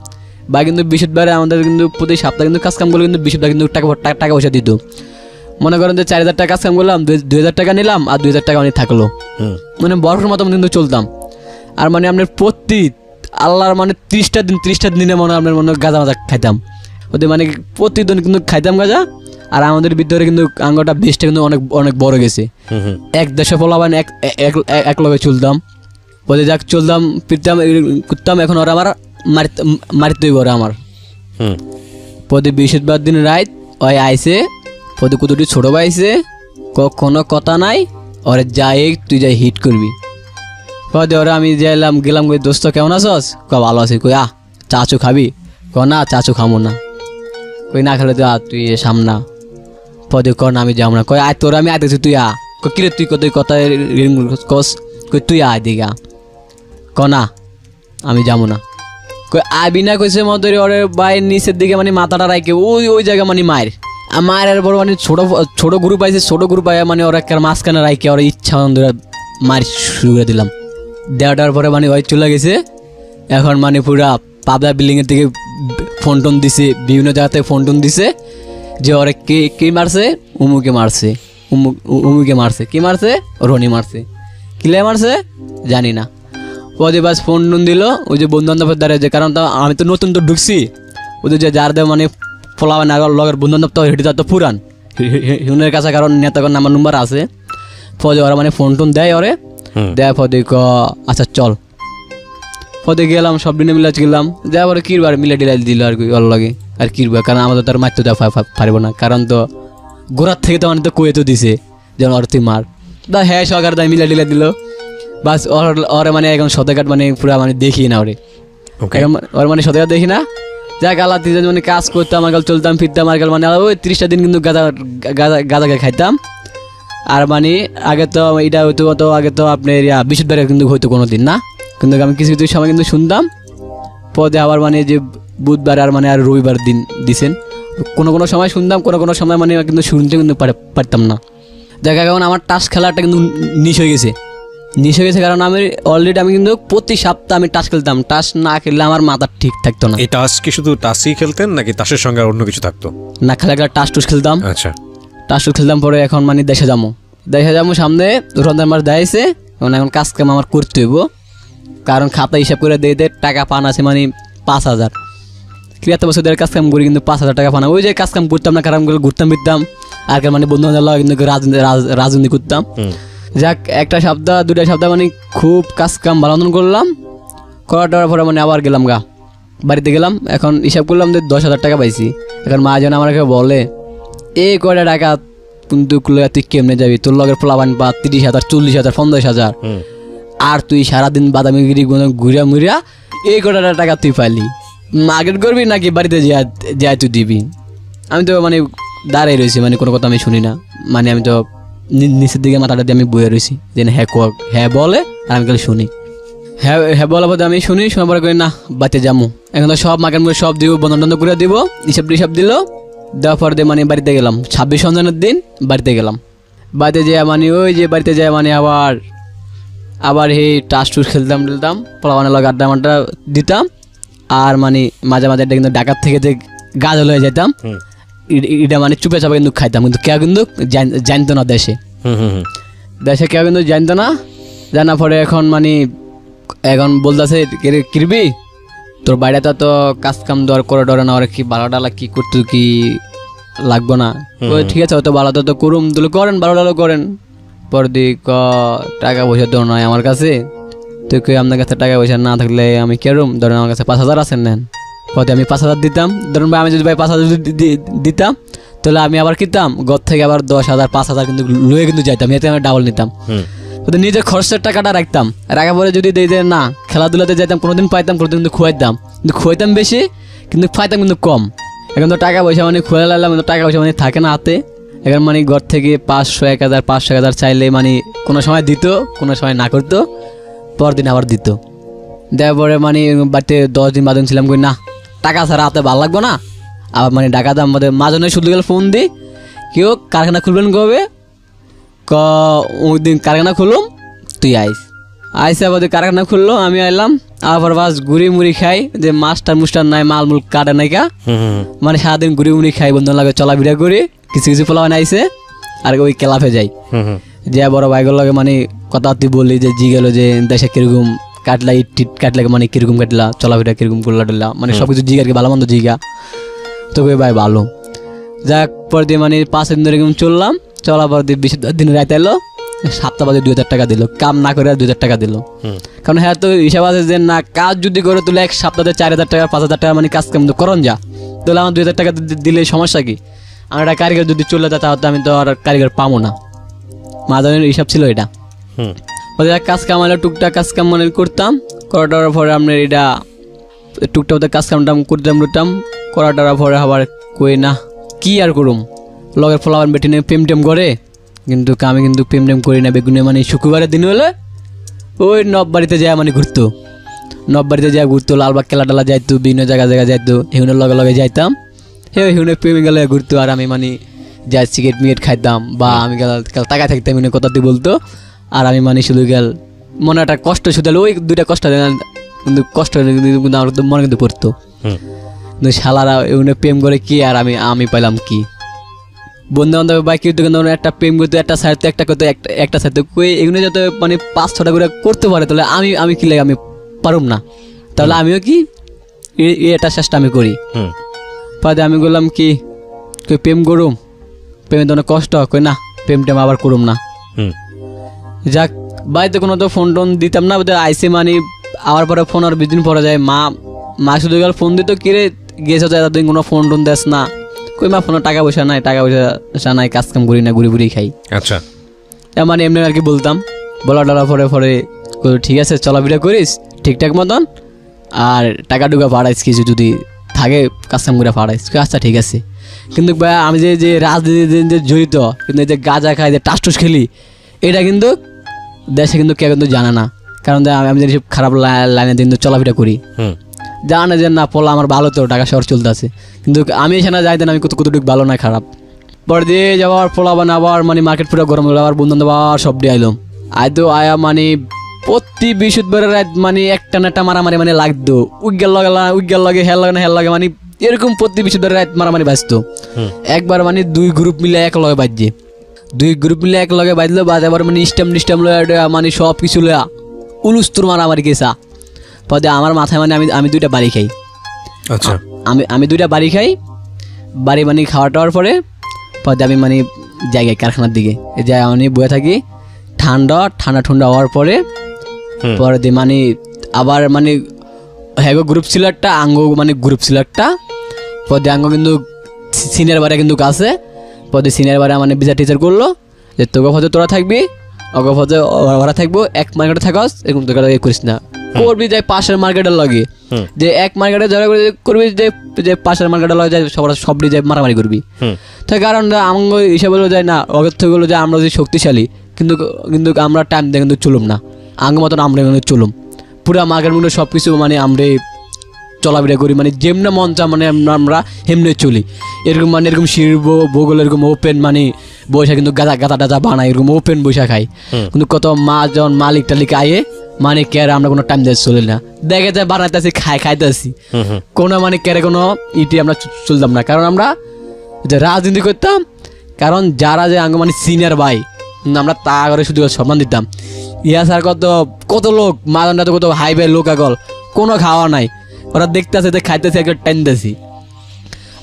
বা কিন্তু বৃহস্পতিবারে আমাদের কিন্তু প্রতি সপ্তাহে কিন্তু কাজ কাম করলে কিন্তু বৃহস্পতিবার কিন্তু টাকা পয়সা দিত। মনে করেন যে 4000 টাকা কাজ কাম করলাম, 2000 টাকা নিলাম আর 2000 টাকা মানে থাকলো, মানে বরফের মতো কিন্তু চলতাম। আর মানে আপনার প্রতি আল্লাহর মানে 30টা দিনে মনে আপনার মনে গাঁজা মাজা খাইতাম, ওদের মানে প্রতিদিন কিন্তু খাইতাম গাঁজা। আর আমাদের ভিতরে কিন্তু আঙ্গটা বেশটা কিন্তু অনেক বড় গেছে, এক দেশে পোলাবান এক লগে চলতাম, ওদের যাক চলতাম ফিরতাম করতাম। এখন ওরা আমার মারিতেই বড় আমার পদে 20বার দিন রাত ওই আইসে, পদে কুতুটি ছোট ভাই আইসে, কোনো কথা নাই, ওরে যাই তুই যাই হিট করবি। পদে ওরা আমি গেলাম দোস্ত কেমন আছস, ভালো আছি, কই চাচু খাবি, না চাচু খামো না। কই না খেলে তুই সামনা পদে কর না আমি যাবো না, কয় আয় তোর আমি আইতেছি তুই কিরে তুই কত কথা কস, কই তুই আয় দিঘা, ক না আমি যাবো না, কই আবি না কইছে মতো ওরে বাইর নিচের দিকে মানে মাথাটা রাখে ওই জায়গা মানে মায়ের মায়ের পর মানে ছোট গ্রুপ আইছে, ছোট গ্রুপ আয় মানে ওরা মাঝখানে রাখে ওরা ইচ্ছা মার শুরু করে দিলাম। দেওয়াটার পরে মানে ওই চলে গেছে। এখন মানে পুরা পাবলা বিল্ডিংয়ের থেকে ফোন টোন দিছে, বিভিন্ন জায়গা থেকে ফোন টোন দিছে যে ওরা কে মারছে, উমুকে মারছে, উমুকে মারছে, কি মারছে, রনি মারছে, কিলে মারছে জানি না। ওদের বাস ফোন টোন দিল ওই যে বন্ধু বান্ধবের দ্বারা, যে কারণ আমি তো নতুন তো ঢুকছি, ওদের যে যার দেয় মানে ফলাবে না লগের বন্ধু বান্ধব তো হেঁটে তো পুরান হিউনের কাছে, কারণ নেতাগর নাম্বার নম্বর আছে। ফলে ওরা মানে ফোন টোন দেয় ওরে, দেয় ফলে আচ্ছা চল, ফলে গেলাম সব দিনে মিলে গেলাম, যাওয়ার পরে কিরবার মিলে ডিলাই দিল আর কি ওর লাগে আর কিরবার, কারণ আমাদের তো আর মারতে দেওয়া পারবো না, কারণ তো গোড়ার থেকে তো মানে তো কয়ে তো দিছে যেমন ওর তুই মার দা, হ্যাঁ সরকার দায় মিলে ডিলাই দিল বাস। ওরে মানে এখন সদাঘাট মানে পুরা মানে দেখি না ওরে, ওর মানে সদাঘাট দেখি না, যা গালা তিনজন মানে কাজ করতাম আর চলতাম ফিরতাম আর মানে ওই 30টা দিন কিন্তু গাঁজা খাইতাম। আর মানে আগে তো এটা হইতো, তো আগে তো আপনার বৃহস্পতিবার কিন্তু হয়তো কোনো দিন না, কিন্তু আমি কিছু কিছু সময় কিন্তু শুনতাম পদে আবার মানে যে বুধবার আর মানে আর রবিবার দিন দিছেন, কোনো সময় শুনতাম, কোনো সময় মানে কিন্তু শুনতে কিন্তু পারতাম না। দেখা এখন আমার টাস খেলাটা কিন্তু নিশ হয়ে গেছে, কারণ আমি অলরেডি আমি কিন্তু প্রতি সপ্তাহে আমি টাস খেলতাম, টাস না খেললে আমার মাথা ঠিক থাকতো না। এই টাস কি শুধু টাসই খেলতেন নাকি টাসের সঙ্গে অন্য কিছু থাকতো? না, খেলা টাস টুস খেলতাম। আচ্ছা, টাস টুস খেলতাম। পরে এখন মানে দেশে যাবো সামনে রমজান মাস দেখাইছে, মানে এখন কাজ কাম আমার করতে হইব, কারণ খাতা হিসাব করে দিয়ে টাকা পান আছে মানে 5,000, ক্রিয়াতে বছর ধরে কাজ কাম করি কিন্তু 5,000 টাকা পানা, ওই যে কাজ কাম করতাম না, কারণ ঘুরতাম ফিরতাম আর মানে বন্ধু বান্ধব কিন্তু রাজনীতি করতাম। যাক, একটা সপ্তাহ 2টা সপ্তাহ মানে খুব কাজ কাম ভালো করলাম, করার পরে মানে আবার গেলাম বাড়িতে গেলাম। এখন হিসাব করলাম যে 10,000 টাকা পাইছি। এখন মা যেন আমাকে বলে এই কয়টা টাকা কিন্তু তুই কেমনে যাবি, তোর লগের পোলাবান পা 30,000 40,000 50,000, আর তুই সারাদিন বাদামিগিরি ঘুরিয়া মুড়িয়া এই কয়টা টাকা তুই পাইলি, মার্কেট করবি নাকি বাড়িতে যাই তুই দিবি? আমি তো মানে দাঁড়াই রয়েছি, মানে কোনো কথা আমি শুনি না, মানে আমি তো নিচের দিকে মাথাটা দিয়ে আমি বয়ে রয়েছি যে হ্যাঁ বলে আর আমি খালি শুনি, হ্যাঁ বলার পর আমি শুনি, শোনার পরে করি না বাড়িতে যাবো। এখন তো সব মার্কেট মুড়ে সব দিব, বন্ধন করে দিব, হিসাব দিল, দেওয়ার পর দিয়ে মানে বাড়িতে গেলাম 26 রমজানের দিন বাড়িতে গেলাম। বাড়িতে যেয়ে মানে ওই যে বাড়িতে যায় মানে আবার এই টাস টুস খেলতাম পোলাবানের লগে আড্ডা মাড্ডা দিতাম, আর মানে মাঝে মাঝে কিন্তু ডাকাত থেকে যে গাছ হয়ে যেতাম, এটা মানে চুপে চাপে কিন্তু খাইতাম, কিন্তু কেউ কিন্তু জানতো না দেশে কেউ কিন্তু জানতো না। জানার পরে এখন মানে এখন বলতেছে কিরবি তোর বাইরে তো কাজ কাম দর করে ডরে না, ওরা কি ভালো ডালা কি করতো কি লাগবো না, ওই ঠিক আছে হয়তো ভালো তো করুম দিলে করেন, ভালো ডালো করেন। পরে টাকা পয়সা তো নয় আমার কাছে, তো কেউ আপনার কাছে টাকা পয়সা না থাকলে আমি কেরম, ধরেন আমার কাছে 5,000 আছেন নেন, পরে আমি 5,000 দিতাম। ধরুন ভাই আমি যদি 5,000 দিতাম তাহলে আমি আবার কিনতাম ঘর থেকে আবার 10,000 5,000 কিন্তু লুয়ে কিন্তু যাইতাম, এতে আমি ডাবল নিতাম, নিজের খরচের টাকাটা রাখতাম। রাখার পরে যদি না খেলাধুলাতে যাইতাম কোনোদিন পাইতাম, কোনোদিন কিন্তু খুয়াইতাম বেশি কিন্তু পাইতাম কিন্তু কম। এখন তো টাকা পয়সা মানে খুঁয়ে লাগলাম, কিন্তু টাকা পয়সা মানে থাকে না হাতে। এখন মানে ঘর থেকে 500 1,000 500 1,000 চাইলে মানে কোনো সময় দিত, কোনো সময় না করতো, পরদিন আবার দিত। দেওয়ার পরে মানে বাড়িতে 10 দিন বাদন ছিলাম, কই না টাকা ছাড়া হাতে ভালো লাগবো না। আবার মানে টাকা দাম আমাদের মাঝে শুধু গেলে ফোন দিই, কেউ কারখানা খুলবেন কবে, ওই দিন কারখানা খুলুম তুই আইসে আবার কারখানা খুললো, আমি আইলাম, আবার বাস ঘুরি মুড়ি খাই, যে মাস্টার মুস্টার নাই মালমুল কাটে নাই কা, মানে সারাদিন ঘুরি মুড়ি খাই, বন্ধু লাগে চলাফেরা করি, কিছু পোলাবান আইসে আর ওই ক্লাবে যাই, যে বড় ভাইগুলো লাগে মানে কথাবার্তি বলি, যে জি গেল যে দেশে কিরকম কাটলা ইট কাটলে মানে কিরকম কাটলা চলাফেরা কিরকম করলা টুল্লা, মানে সবকিছু জিগা আর কি ভালো মন্দ জিগা, তো ভাই ভালো। যাক পর দিয়ে মানে 5 দিন ধরে চললাম, চলার পর দিয়ে 20 দিন রাইতে এলো, সপ্তাহ বাদে 2,000 টাকা দিল, কাম না করে 2,000 টাকা দিল। কারণ হ্যাঁ তো হিসাব আছে যে না কাজ যদি করে তুলে এক সপ্তাহে 4,000 টাকা 5,000 টাকা মানে কাজ কাম তো করন যা, তাহলে আমার 2,000 টাকা দিলে সমস্যা কি, আমার একটা কারিগর যদি চলে যায় তাহলে আমি তো আর কারিগর পাবো না, মাঝানের হিসাব ছিল এটা। কাজ কাম হলে টুকটাক কাজ কাম মানে করতাম, করাটার পরে আপনার এটা টুকটাক কাজ কামটাম করতাম করাটার পরে আবার কই না কি আর করুম, লগের ফলাবান বেটি নিয়ে প্রেম টেম করে, কিন্তু আমি কিন্তু প্রেম টেম করি না। বেগুনে মানে শুক্রবারের দিন হলে ওই নববাড়িতে যায় মানে ঘুরতো, নববাড়িতে যায় ঘুরতো, লালবাগ খেলা টেলা যাইতো, বিভিন্ন জায়গায় যাইতো, হিউনের লগে লগে যাইতাম, হিউনের প্রেমে গেলে ঘুরতো। আর আমি মানে যাই সিগারেট মিগারেট খাইতাম, বা আমি গেল টাকায় থাকতাম, এনে কথা দিয়ে বলতো। আর আমি মানে শুধু গেল মনে একটা কষ্ট শুধু ওই দুইটা কষ্ট, কিন্তু কষ্ট কিন্তু আমার মনে কিন্তু পড়তো। কিন্তু শালারা এগুলো প্রেম করে কি আর আমি পাইলাম কি? বন্ধু বান্ধব বা কেউ কিন্তু একটা প্রেম করতে একটা সাইড একটা করতে একটা সাইড কই এগুলো যত মানে 5-6টা করে করতে পারে, তাহলে আমি কি লাগে আমি পারুম না, তাহলে আমিও কি এটা চেষ্টা আমি করি। পরে আমি বললাম কি প্রেম করুম, প্রেমে তো অনেক কষ্ট, কই না প্রেম টেম আবার করুম না। যাক বাড়িতে কোনো তো ফোন টোন দিতাম না, আইসি মানে আবার পরে ফোন আর 20 দিন পরে যায়। মা শুধু গেল ফোন দিত, কিরে গেছে তো এতদিন কোনো ফোন টোন দেস না, কই মা ফোনে টাকা পয়সা নাই, কাজ কাম করি না, ঘুরি খাই। আচ্ছা মানে এমনি আর কি বলতাম, বলা টলার পরে ঠিক আছে চলাফেরা করিস ঠিকঠাক মতন, আর টাকা টুকা পাঠাইস কিছু যদি থাকে কাজ কাম করে পাঠাইস, আচ্ছা ঠিক আছে। কিন্তু আমি যে রাজনীতি জড়িত, কিন্তু এই যে গাঁজা খাই, যে টাস টুস খেলি, এটা কিন্তু দেশে কিন্তু কেউ কিন্তু জানে না। কারণ আমি যদি খারাপ লাইনে কিন্তু চলাফেরা করি, জানে যে না পোলা আমার ভালো, তো টাকা শহর চলতে আছে, কিন্তু আমি এখানে যাই দেন আমি কতটুকু ভালো না খারাপ। পরে দিয়ে যাবার পোলা বান আবার মানে মার্কেট পুরো গরম হলো, আবার বন্ধু আবার সব দিয়ে আইলাম। আয়া মানে প্রতি বৃহস্পতিবারের রাত মানে একটা না একটা মারামারি মানে লাগতো, উইগেল লাগে হেল লাগে মানে এরকম প্রতি বৃহস্পতিবারের রাত মারামারি বাজতো। একবার মানে 2 গ্রুপ মিলে এক লগে বাজছে, 2 গ্রুপ মিলে এক লগে বাজলো, বাজাবার মানে স্টাম মানে সব কিছু লয়া উলুস্তুর মারামারি গেছা। পরে আমার মাথায় মানে আমি 2টা বাড়ি খাই। আচ্ছা আমি 2টা বাড়ি খাই, বাড়ি মানে খাওয়া টাওয়ার পরে আমি মানে জায়গায় কারখানার দিকে যাই, আমি বয়ে থাকি। ঠান্ডা হওয়ার পরে দিয়ে মানে আবার মানে হ্যাগো গ্রুপ ছিল একটা, আঙ্গো মানে গ্রুপ ছিল একটা। পরে আঙ্গো কিন্তু সিনিয়র বারে কিন্তু আছে, পরে সিনিয়র বারে মানে বিচার টিচার করলো যে তোকে ফতে তোরা থাকবি, অগো ফতে ওরা থাকবো, এক মার্কেটে থাকস, এরকম তোকে করিস না, করবি যাই পাশের মার্কেটের লগে, যে এক মার্কেটে যারা করবি যে পাশের মার্কেটের লগে যায় সব দিয়ে মারামারি করবি। তো কারণ আঙ্গ হিসাবে যায় না, অগর থেকে বললো যে আমরা যদি শক্তিশালী, কিন্তু আমরা টাইম দিয়ে কিন্তু চলুম না, আঙ্গ মতন আমরা কিন্তু চলুম পুরা মার্কেট মধ্যে সব কিছু মানে আমরা চলাফেরা করি, মানে যেমনি মন চা মানে আমরা হেমনে চলি। এরকম মানে এরকম শিরব বগল এরকম ওপেন মানে বৈশা কিন্তু গাদা টাজা বানাই, এরকম ওপেন বৈশা খাই। কিন্তু কত যখন মালিক টালিক আয়ে মানে কেরে আমরা কোনো টাইম দিয়ে চলি না, দেখে যায় বানাইতেছি খাইতেছি, কোনো মানে কেরে কোনো ইটি আমরা চলতাম না। কারণ আমরা যে রাজনীতি করতাম, কারণ যারা যে আঙ্গ মানে সিনিয়র ভাই আমরা তা করে শুধু সম্মান দিতাম। ইয়া স্যার কত লোক মাদনটা তো কত হাইবে লোক আগল, কোনো খাওয়া নাই, ওরা দেখতেছে যে খাইতেছে একটা টাইনতেছি।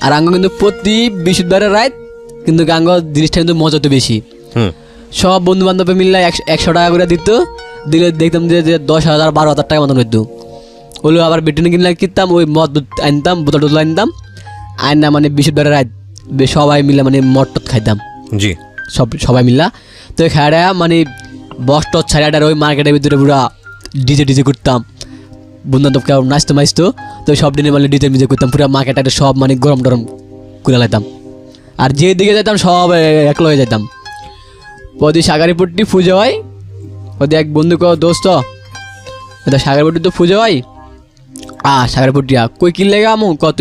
আর আঙ্গ কিন্তু প্রতি বৃহস্পতিবারের রাত কিন্তু আঙ্গ জিনিসটা কিন্তু মজা তো বেশি। সব বন্ধু বান্ধব মিললে 100 টাকা করে দিলে দেখতাম যে 10,000 12,000 টাকা মতন হইতো। ওগুলো আবার বেটিনে কিনতাম, ওই মদ আনতাম, বোতল টোতল আনতাম, আইনা মানে বৃহস্পতিবারের রাত সবাই মিলে মানে মদ টদ খাইতাম, জি সবাই মিলা। তো খাইয়া মানে বস টস ছাড়াটার ওই মার্কেটের ভিতরে পুরা ডিজে করতাম, বন্ধু বান্ধব কেউ নাচতো, তো সব দিনে মানে ডিজে করতাম, পুরা মার্কেটটা সব মানে গরম টরম করে লাইতাম। আর যেদিকে যেতাম সব এক লগে যেতাম। ওদি সাগারিপট্টি পুজো হয়, ওদি এক বন্ধু দোস্ত সাগারিপট্টি তো পুজো হয়, সাগারিপট্টি কই কিনলে আমু কত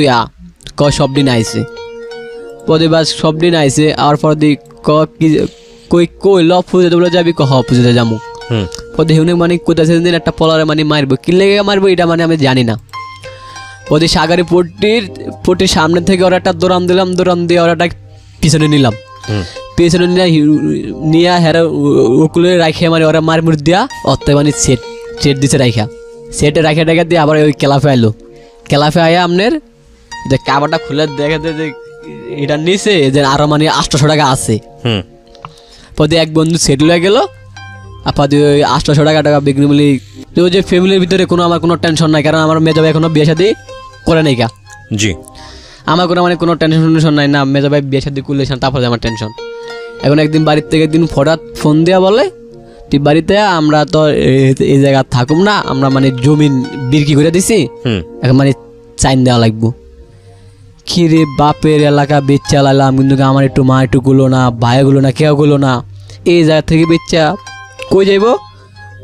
সব দিন আইসে, পদে বাস সব দিন আইসে। আর পর দি কই ল পুজোতে বলে যাবি, পুজোতে যাবো। পদে হেউনে মানে কোথায় দিন একটা পলারে মানে মারবো, কিনলে মারবো এটা মানে আমি জানি না। ওদের সাগারি পট্টির সামনে থেকে ওরা একটা দৌড়ান দিলাম, দৌড়ান দিয়ে ওরা একটা পিছনে নিলাম, পিছনে নিয়ে হেরা ওকুলে রাখে মানে ওরা মার মুড় দিয়া অত মানে সেট দিছে রাখা, সেটে রাখা টাকা দিয়ে আবার ওই ক্লাফে আইলো। ক্লাফে আয়া আপনার যে কাবারটা খুলে দেখাতে যে এটা নিচে যে আরো মানে 800 টাকা আছে। পদে এক বন্ধু সেট হয়ে গেল, আপাতত ওই 800 টাকা বিক্রি মিলি। ওই যে ফ্যামিলির ভিতরে আমার কোনো টেনশন নাই, কারণ আমার মেজো ভাই এখনো বিয়ে শাদী করে নাই কা, জি আমার কোনো টেনশন নাই না, মেজো ভাই বিয়ে শাদী করলে তারপরে আমার টেনশন। এখন একদিন বাড়ির থেকে একদিন হঠাৎ ফোন দেওয়া বলে তুই বাড়িতে, আমরা তো এই জায়গা থাকুম না, আমরা মানে জমিন বিক্রি করে দিছি, এখন মানে চাইন দেওয়া লাগবো। কিরে বাপের এলাকা বেচা লাইলাম, কিন্তু আমার একটু মা একটু গুলো না, ভাইগুলো না, কেউ গুলো না, এই জায়গা থেকে বেচা কই যাইব,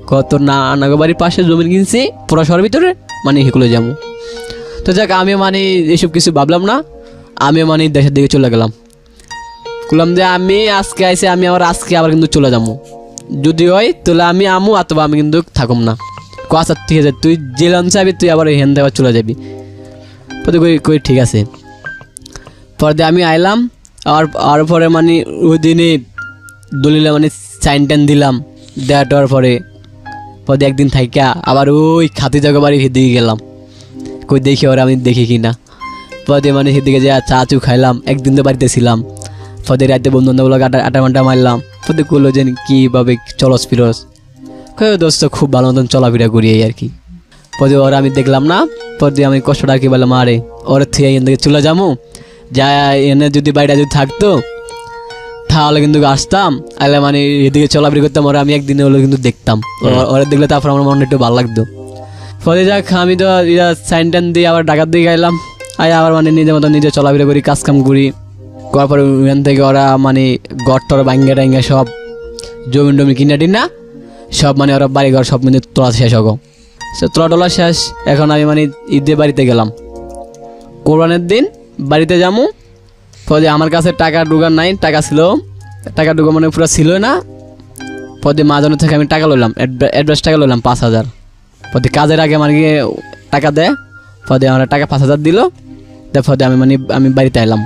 কত না নাগো বাড়ির পাশে জমি কিনছি পুরা শহরের ভিতরে, মানে সেগুলো যাবো। তো যাক আমি মানে এসব কিছু ভাবলাম না, আমি মানে দেশের দিকে চলে গেলাম। বললাম যে আমি আজকে আইসে, আমি আবার আজকে আবার কিন্তু চলে যাবো, যদি হয় তাহলে আমি আমু, অথবা আমি কিন্তু থাকুম না। আচ্ছা ঠিক আছে, তুই যে লঞ্চ যাবি তুই আবার এখান থেকে চলে যাবি। কই ঠিক আছে। পরে দিয়ে আমি আইলাম, আর পরে মানে ওই দিনে দলিলে মানে সাইন টাইন দিলাম, দেওয়ার পরে একদিন থাইকা আবার ওই খাতি জায়গা বাড়ি সেদিকে গেলাম, কই দেখি ওরা আমি দেখি কি না। পরে মানে সেদিকে যে চা চু খাইলাম, একদিন তো বাড়িতে ছিলাম। পরে রাতে বন্ধু বান্ধব আটা ঘন্টা মারলাম। পরে করলো যে কীভাবে চলস ফিরস, দোস্ত খুব ভালো মতন চলাফেরা করি আর কি। পরে ওরা আমি দেখলাম না, পরে আমি কষ্টটা আর কি বললাম, আরে ওরা থেকে এখান থেকে চলে যাবো, যা এনে যদি বাড়িটা যদি থাকতো তাহলে কিন্তু আসতাম, আলে মানে এদিকে চলাফেরা করতাম, ওরা আমি একদিনে হলো কিন্তু দেখতাম, ওরা দেখলে তারপর আমার মনে একটু ভালো লাগতো। ফলে যাক আমি তো সাইন টাইন দিয়ে আবার ঢাকার দিকে গেলাম, আবার মানে নিজের মতো নিজে চলাফেরা করি, কাজকাম করি। করার পরে ওখান থেকে ওরা মানে গড় টর ভাঙ্গা টাঙ্গা সব জমি টমি কিনা টিনা সব মানে ওরা বাড়ি ঘর সব মানে তোলা শেষ হোক, সে তোলা শেষ। এখন আমি মানে ঈদে বাড়িতে গেলাম, কোরবানের দিন বাড়িতে যাবো। পরে আমার কাছে টাকা ঢুকার নাই, টাকা ছিল, টাকা ঢুকা মানে পুরো ছিল না। পরে মাঝানো থেকে আমি টাকা লইলাম, অ্যাডভান্স টাকা লইলাম 5,000। পরে কাজের আগে মানে টাকা দেয়, পরে আমার টাকা 5,000 দিল, পরে আমি মানে আমি বাড়িতে এলাম।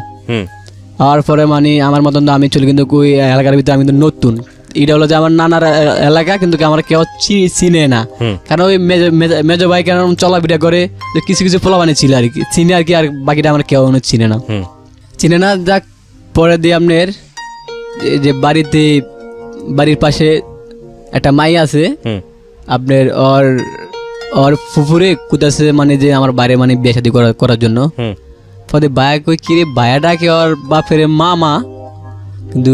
আর পরে মানে আমার মতন তো আমি চলি, কিন্তু ওই এলাকার ভিতরে আমি কিন্তু নতুন, এটা হলো যে আমার নানার এলাকা, কিন্তু আমার কেউ চিনে না, কারণ ওই মেজো ভাই কেন চলাফেরা করে, কিছু কিছু পোলাবানি ছিল আর কি চিনে আর কি, আর বাকিটা আমার কেউ চিনে না। যাক পরে দিয়ে আপনার যে বাড়ির পাশে একটা মাই আছে আপনার, ওর ফুফুরে কুতাছে মানে যে আমার বাইরে মানে বিয়ে শাদী করার জন্য। পরে বায়া কই কিরে বায়াটা কি ওর বাপের মামা, কিন্তু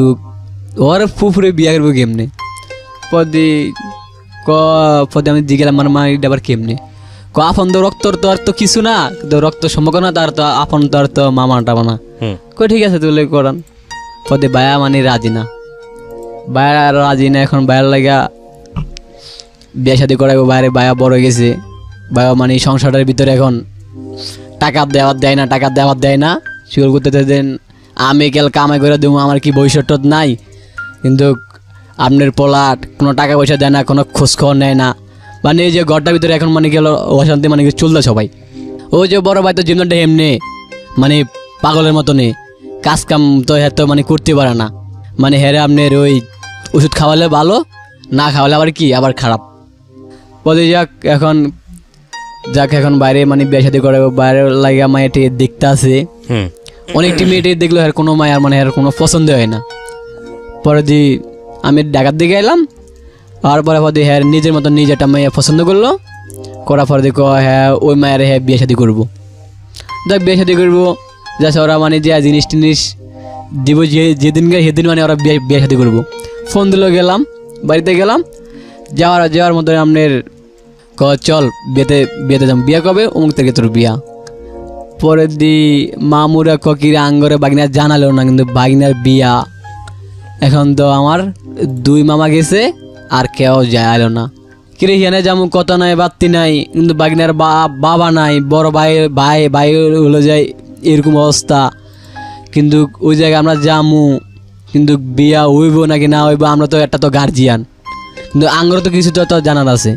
ওর ফুফুরে বিয়ে করবো কেমনে? পরে আমি জিজ্ঞাসা মানে মা এটা আবার কেমনে? আপন তো রক্তর তো আর তো কিছু না, কিন্তু রক্ত সম্পর্ক না, তার তো আপন তো আর তো মামা টামা না। কই ঠিক আছে তুলে করান। পরে বায়া মানে রাজি না, এখন বায়ার লাগা বিয়ে শাদী করাবো, বাইরে বায়া বড় গেছে, বায়া মানে সংসারের ভিতরে এখন টাকা দেওয়ার দেয় না, শিকল করতে দেন আমি কেল কামাই করে দেবো, আমার কি ভবিষ্যৎ নাই, কিন্তু আপনার পোলাট কোনো টাকা পয়সা দেয় না, কোনো খোঁজখবর নেয় না, মানে এই যে ঘরটার ভিতরে এখন মানে গেল অশান্তি মানে চলতে সবাই। ওই যে বড় ভাই তো জীবনটা এমনি মানে পাগলের মতনে, কাজ কাম তো এত মানে করতে পারে না, মানে হেরে আপনার ওই ওষুধ খাওয়ালে ভালো, না খাওয়ালে আবার কি আবার খারাপ। বলে যাক এখন বাইরে মানে বিয়ে শাদী করে, বাইরে লাগে মায়েটি দেখতে আছে, অনেকটি মেয়েটি দেখলো এর কোনো মায়ের মানে এর কোনো পছন্দ হয় না। পরে দিয়ে আমি ঢাকার দিকে এলাম, আর পরে হ্যাঁ নিজের মতো নিজে একটা মেয়ে পছন্দ করলো, করার পরে দেখো হ্যাঁ ওই মায়ের হ্যাঁ বিয়ে শাদী করবো। দেখ বিয়ে শাদী করবো যাচ্ছে ওরা মানে যে জিনিস টিনিস দিব, যেদিনকে সেদিন মানে ওরা বিয়ে শাদী করবো। ফোন দিল, গেলাম বাড়িতে গেলাম, যাওয়ার মতো আপনার চল বিয়েতে যাম, বিয়া কবে অমুক থেকে তোর বিয়া। পরে দি মামুরা ককিরে আঙ্গরে বাগিনার জানালো না, কিন্তু বাগিনার বিয়া এখন তো আমার 2 মামা গেছে আর কেউ যায় না। কিরে হিয়ানে যামু কথা নাই বাত্তি নাই, কিন্তু বাগিনার বাবা নাই, বড় ভাই হলো যায় এরকম অবস্থা, কিন্তু ওই জায়গায় আমরা যামু, কিন্তু বিয়া হইব নাকি না হইব আমরা তো একটা তো গার্জিয়ান, কিন্তু আঙ্গর তো কিছু তো জানার আছে।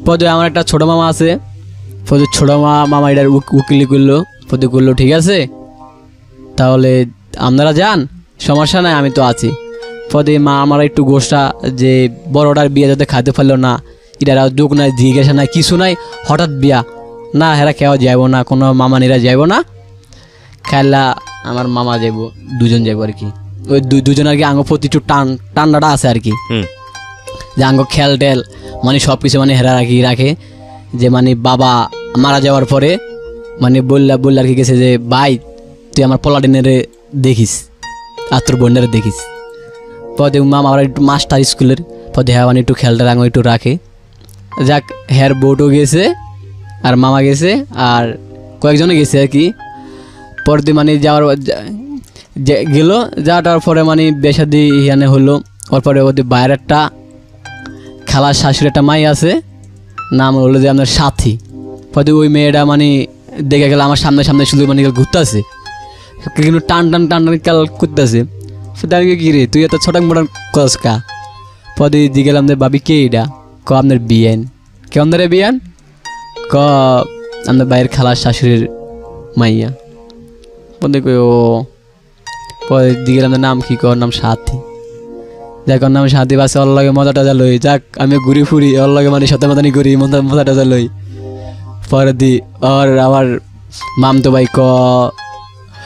পরে আমার একটা ছোট মামা আছে, পরে ছোট মামা এটার উকিলি করলো ঠিক আছে তাহলে আপনারা যান, সমস্যা নাই আমি তো আছি। পরে মা আমার একটু গোষ্ঠা যে বড়টার বিয়ে যাতে খাইতে পারলো না, এটার দুঃখ নাই জিজ্ঞাসা নাই কিছু নাই, হঠাৎ বিয়া না, হেরা কেউ যাইব না, কোনো মামানিরা যাইব না, খেলা আমার মামা যাইব, 2জন যাইব আর কি। ওই 2জন আর কি আঙ্গ প্রতি একটু টান্ডাটা আছে আর কি, যে আঙ্গ খেল টেল মানে সব কিছু মানে হেরা রাখে, যে মানে বাবা মারা যাওয়ার পরে মানে বললা আর কি গেছে যে ভাই তুই আমার পোলাটিনের দেখিস আর তোর বোনের দেখিস। পরে মামা আবার একটু মাস্টার স্কুলের, পরে হ্যাঁ মানে একটু খেলটা রাঙো একটু রাখে। যাক হের বোটও গেছে আর মামা গেছে আর কয়েকজনে গেছে আর কি। পরের দিন মানে যাওয়ার গেল, যাওয়ার পরে মানে বেশাদি ইয়ানে হলো। তারপরে ওদের বাইরের একটা খালার শাশুড়ি একটা মাই আছে, নাম হলো যে আপনার সাথী। পরে ওই মেয়েটা মানে দেখে গেলে আমার সামনে সামনে শুধু মানে ঘুরতেছে, কিন্তু টান টান টান টান কাল করতেছে। দাঁড়িয়ে কি রে তুই এত ছোটাং মোটাং কস কা? পরে দিয়ে গেলাম যে ভাবি কে এটা? ক আপনার বিয়ান। কেমন ধরে বিয়ান? ক আপনার বাইরের খালার শাশুড়ির মাইয়া। পরে কই ও। পরে দিয়ে গেলাম নাম কি? কর নাম সাথী। যাক ওর নাম সাথী, বাসে ওর লগে মজা টজা লই। যাক আমি ঘুরি ফুরি ওর লগে মানে শতমাতানি করি, মজা টজা লই। পরে দি ওর আবার মামতো ভাই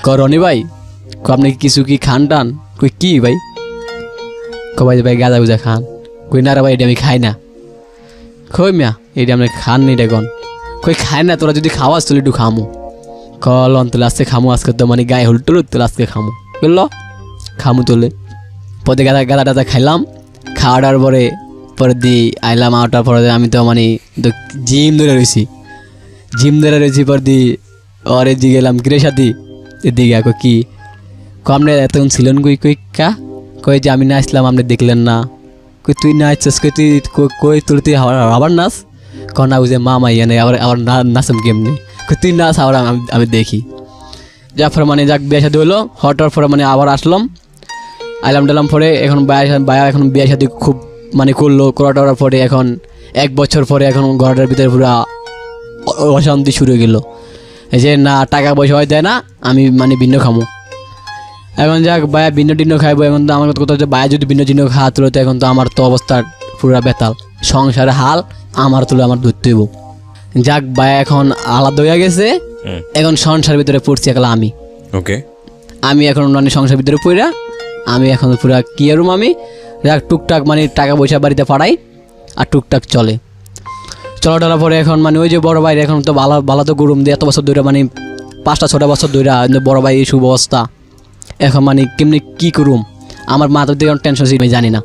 ক রনি ভাই, ক আপনি কিছু কি খান টান? কই কি ভাই? ক ভাই ভাই গাঁজা গুজা খান। কই না রে ভাই এটা আমি খাই না। কই মিয়া এটা আপনি খান নি দেখুন? কই খাই না, তোরা যদি খাওয়াস তুলে একটু খামু। ক লন তুলে আজকে খামু, আজকে তো মানে গায়ে হলুদ টুলুদ তুলে আজকে খামু। বলল খামু তুলে। পরে গাঁদা টাদা খাইলাম। খাওয়াটার পরে দিয়ে আইলাম। আওটার পরে আমি তো মানে জিম ধরে রয়েছি, পর দিয়ে ওরে দিয়ে গেলাম কিরে সাথী এদিকে কই কি? আপনি এতক্ষণ ছিলেন কই? কই কা? কই যে আমি নাচলাম আপনি দেখলেন না। কই তুই নাচছিস? কই তুই কই তোর তুই আবার নাচ? ক না বুঝে মা মাইয়া নেই আবার নাচেন কেমনি? কই তুই নাচ আবার আমি দেখি। যার পরে মানে যাক বিয়ে শাদী হলো। হওয়ার পরে মানে আবার আসলাম, আইলাম টালাম পরে এখন বায়া এখন বিয়ে শাদী খুব মানে করলো। করাটার পরে এখন 1 বছর পরে এখন ঘরটার ভিতরে পুরো অশান্তি শুরু হয়ে গেল। এই যে না টাকা পয়সা হয় দেয় না, আমি মানে ভিন্ন খামো। এখন যাক বায়া ভিন্ন টিন্ন খাইবো। এখন তো আমার কথা হচ্ছে বায়া যদি ভিন্ন টিন্ন খাওয়া তুলো তো এখন তো আমার তো অবস্থা পুরা বেতাল, সংসারে হাল আমার তুলে আমার ধরতে হইব। যাক বায়া এখন আলাদা হয়ে গেছে, এখন সংসারের ভিতরে পড়ছি একলা আমি। ওকে আমি এখন মানে সংসারের ভিতরে পড়া আমি এখন পুরা কি আরুম আমি। যাক টুকটাক মানে টাকা পয়সা বাড়িতে পাঠাই আর টুকটাক চলে। চলাটার পরে এখন মানে ওই যে বড় ভাই এখন তো ভালো তো গরম দিয়ে এত বছর ধরে মানে 5-6 বছর ধরে বড় ভাই এই শুভ অবস্থা। এখন মানে কেমনি কি করুম আমার মাথার দিকে টেনশন ছিল, আমি জানি না।